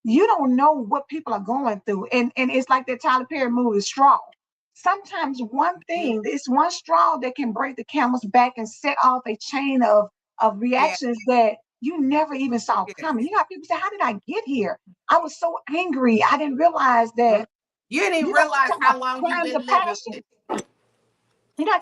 Speaker 1: You don't know what people are going through. And it's like that Tyler Perry movie, Straw. Sometimes one
Speaker 2: Mhm.
Speaker 1: thing, it's one straw that can break the camel's back and set off a chain of
Speaker 2: Yeah.
Speaker 1: reactions that you never even saw coming.
Speaker 2: Yes.
Speaker 1: You know, how people say, how did I get here? I was so angry. I didn't realize
Speaker 2: Mhm.
Speaker 1: that,
Speaker 2: You didn't even
Speaker 1: we
Speaker 2: realize
Speaker 1: talk about
Speaker 2: how long you've
Speaker 1: crimes
Speaker 2: been
Speaker 1: of
Speaker 2: living
Speaker 1: passion.
Speaker 2: with.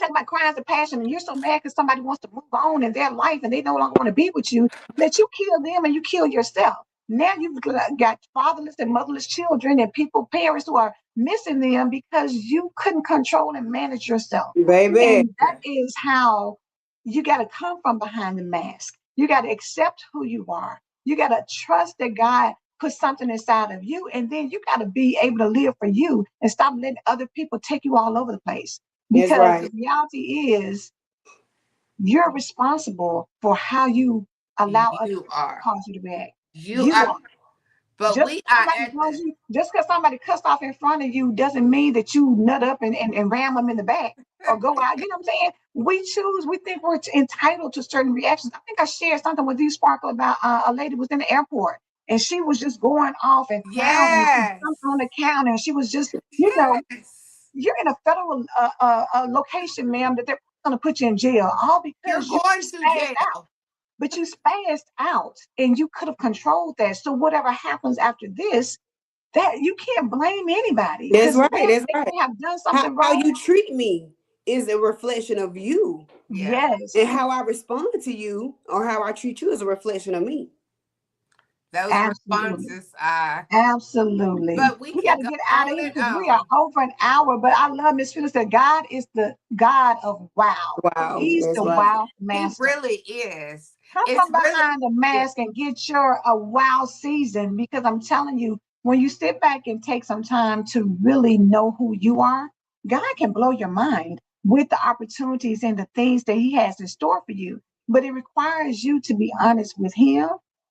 Speaker 1: Talk about crimes of passion, and you're so mad because somebody wants to move on in their life and they no longer want to be with you, that you kill them and you kill yourself. Now you've got fatherless and motherless children and parents who are missing them because you couldn't control and manage yourself.
Speaker 3: Baby.
Speaker 1: And that is how you got to come from behind the mask. You got to accept who you are. You got to trust that God put something inside of you. And then you got to be able to live for you and stop letting other people take you all over the place.
Speaker 3: That's
Speaker 1: Because the
Speaker 3: right.
Speaker 1: reality is, you're responsible for how you allow other
Speaker 2: You
Speaker 1: people to
Speaker 2: are.
Speaker 1: cause you to react.
Speaker 2: You
Speaker 1: You
Speaker 2: are.
Speaker 1: are.
Speaker 2: But
Speaker 1: Just
Speaker 2: we
Speaker 1: because
Speaker 2: are
Speaker 1: somebody
Speaker 2: at
Speaker 1: blows
Speaker 2: the
Speaker 1: you, just because somebody cussed off in front of you doesn't mean that you nut up and ram them in the back or go out. You know what I'm saying? We think we're entitled to certain reactions. I think I shared something with you, Sparkle, about a lady was in the airport and she was just going off and clowning. She
Speaker 2: yes.
Speaker 1: jumped on the counter and she was just,
Speaker 2: Yes.
Speaker 1: you're in a federal location, ma'am, that they're going to put you in jail all
Speaker 2: You're
Speaker 1: because you
Speaker 2: going to
Speaker 1: spazzed out.
Speaker 2: jail.
Speaker 1: But you spazzed out and you could have controlled that. So whatever happens after this, that you can't blame anybody
Speaker 3: That's
Speaker 1: because
Speaker 3: right.
Speaker 1: they
Speaker 3: That's right.
Speaker 1: may have done
Speaker 3: How,
Speaker 1: something
Speaker 3: how
Speaker 1: wrong.
Speaker 3: you treat me is a reflection of you.
Speaker 2: Yeah.
Speaker 3: And
Speaker 1: Yes,
Speaker 3: how I respond to you or how I treat you is a reflection of me.
Speaker 2: Those
Speaker 1: absolutely.
Speaker 2: responses are,
Speaker 1: Absolutely.
Speaker 2: but we
Speaker 1: We got
Speaker 2: can
Speaker 1: to
Speaker 2: go
Speaker 1: get out of
Speaker 2: on
Speaker 1: here
Speaker 2: and
Speaker 1: because we are
Speaker 2: on.
Speaker 1: over an hour. But I love Miss Phyllis said God is the God of wow.
Speaker 3: Wow.
Speaker 1: He's
Speaker 3: That's
Speaker 1: the
Speaker 3: right.
Speaker 1: wow
Speaker 2: He
Speaker 1: master.
Speaker 2: really is.
Speaker 1: Come
Speaker 2: It's
Speaker 1: from
Speaker 2: really
Speaker 1: behind the
Speaker 2: good.
Speaker 1: mask and get your a wow season because I'm telling you, when you sit back and take some time to really know who you are, God can blow your mind with the opportunities and the things that He has in store for you. But it requires you to be honest with Him,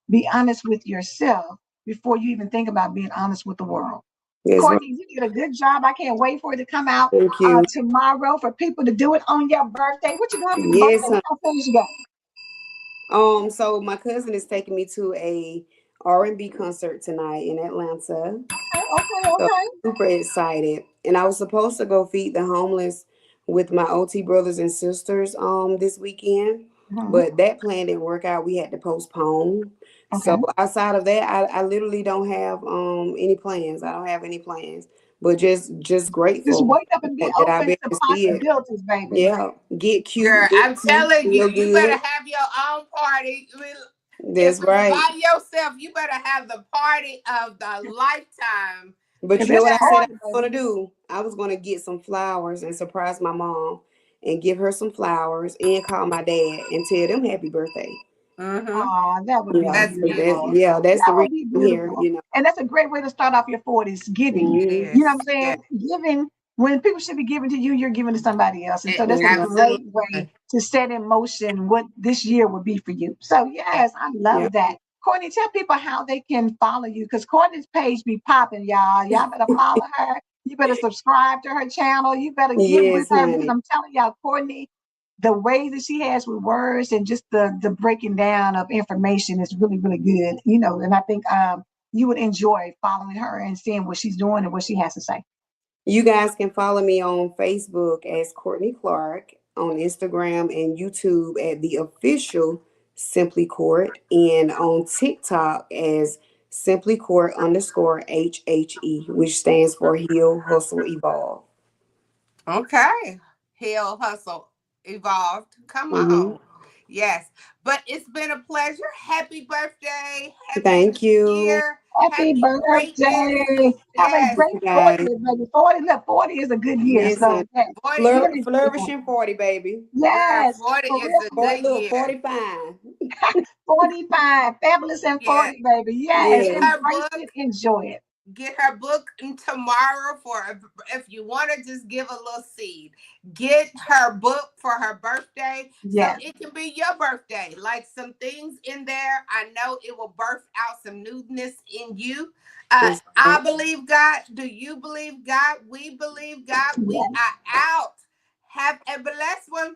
Speaker 1: be honest with yourself before you even think about being honest with the world.
Speaker 3: That's right.
Speaker 1: Courtney, you did a good job. I can't wait for it to come out
Speaker 3: Thank you.
Speaker 1: tomorrow for people to do it on your birthday. What you doing for your birthday?
Speaker 3: Yes,
Speaker 1: What kind of things you got?
Speaker 3: so my cousin is taking me to a R&B concert tonight in Atlanta.
Speaker 1: Okay, okay,
Speaker 3: So
Speaker 1: okay.
Speaker 3: super excited. And I was supposed to go feed the homeless with my OT brothers and sisters this weekend,
Speaker 1: Mhm.
Speaker 3: but that plan didn't work out. We had to postpone. So
Speaker 1: Okay.
Speaker 3: outside of that, I literally don't have any plans. I don't have any plans. But just
Speaker 1: Just
Speaker 3: grateful
Speaker 1: wake up and be
Speaker 3: that I'll
Speaker 1: open
Speaker 3: be
Speaker 1: to
Speaker 3: able to see it.
Speaker 1: possibilities, baby.
Speaker 3: Yeah. Get
Speaker 2: Girl,
Speaker 3: cute, look
Speaker 2: I'm
Speaker 3: cute,
Speaker 2: telling you,
Speaker 3: feel
Speaker 2: you better
Speaker 3: good.
Speaker 2: have your own party. If
Speaker 3: That's
Speaker 2: it's
Speaker 3: right.
Speaker 2: by yourself, you better have the party of the lifetime.
Speaker 3: But
Speaker 1: If
Speaker 3: you know
Speaker 1: it's
Speaker 3: what
Speaker 1: a
Speaker 3: I
Speaker 2: Yes.
Speaker 3: said I
Speaker 1: party,
Speaker 3: was gonna
Speaker 1: baby.
Speaker 3: do? I was gonna get some flowers and surprise my mom and give her some flowers and call my dad and tell them happy birthday.
Speaker 2: Mm-hmm.
Speaker 1: Oh, that would be
Speaker 3: Yeah,
Speaker 2: That's
Speaker 3: so that
Speaker 1: beautiful.
Speaker 2: beautiful.
Speaker 3: yeah, that's
Speaker 1: That
Speaker 3: the reason
Speaker 1: would be
Speaker 3: I'm here,
Speaker 1: beautiful.
Speaker 3: you know.
Speaker 1: And that's a great way to start off your 40s, giving.
Speaker 2: It
Speaker 3: Hmm.
Speaker 1: You know what I'm
Speaker 2: is. Yeah.
Speaker 1: saying? Giving, when people should be giving to you, you're giving to somebody else. And so that's a
Speaker 3: Yeah,
Speaker 1: great
Speaker 2: Absolutely.
Speaker 1: way to set in motion what this year would be for you. So,
Speaker 2: Yeah.
Speaker 1: yes, I
Speaker 3: yeah.
Speaker 1: love that. Courtney, tell people how they can follow you because Courtney's page be popping, y'all. Y'all better follow her. You better subscribe to her channel. You better get with
Speaker 3: Yes,
Speaker 1: her because
Speaker 3: honey.
Speaker 1: I'm telling y'all, Courtney, the ways that she has with words and just the breaking down of information is really, really good. You know, and I think you would enjoy following her and seeing what she's doing and what she has to say.
Speaker 3: You guys can follow me on Facebook as Courtney Clark, on Instagram and YouTube at the official Simply Court, and on TikTok as Simply Court underscore HHE, which stands for Heal, Hustle, Evolve.
Speaker 2: Okay. Heal, hustle, evolved. Come
Speaker 3: Hmm.
Speaker 2: on. Yes. But it's been a pleasure. Happy birthday. Happy
Speaker 3: Thank
Speaker 2: New
Speaker 3: you.
Speaker 2: Year.
Speaker 1: Happy
Speaker 2: Happy greatness.
Speaker 1: birthday. Have a
Speaker 2: Yes.
Speaker 3: Thank
Speaker 1: great
Speaker 3: you
Speaker 1: 40
Speaker 3: guys.
Speaker 1: baby. 40, look, 40 is a good year.
Speaker 3: Yes, honey.
Speaker 1: So, yes,
Speaker 2: 40,
Speaker 1: really grateful.
Speaker 3: Flourishing 40, baby.
Speaker 2: girl,
Speaker 1: Yes,
Speaker 2: 40
Speaker 1: for
Speaker 2: is
Speaker 1: real,
Speaker 2: a
Speaker 1: for real.
Speaker 2: good
Speaker 3: Look,
Speaker 2: year.
Speaker 3: 45.
Speaker 1: 45, fabulous and
Speaker 2: Yes.
Speaker 1: 40, baby. Yes,
Speaker 2: Get
Speaker 3: Yeah.
Speaker 2: her
Speaker 1: embrace
Speaker 2: book.
Speaker 1: it, enjoy it.
Speaker 2: Get her book tomorrow for if you want to just give a little seed. Get her book for her birthday so
Speaker 1: Yes,
Speaker 2: it can be your birthday. Like some things in there, I know it will birth out some newness in you.
Speaker 3: That's
Speaker 2: I
Speaker 3: right.
Speaker 2: believe God. Do you believe God? We believe God. We
Speaker 1: yes.
Speaker 2: are out. Have a blessed one.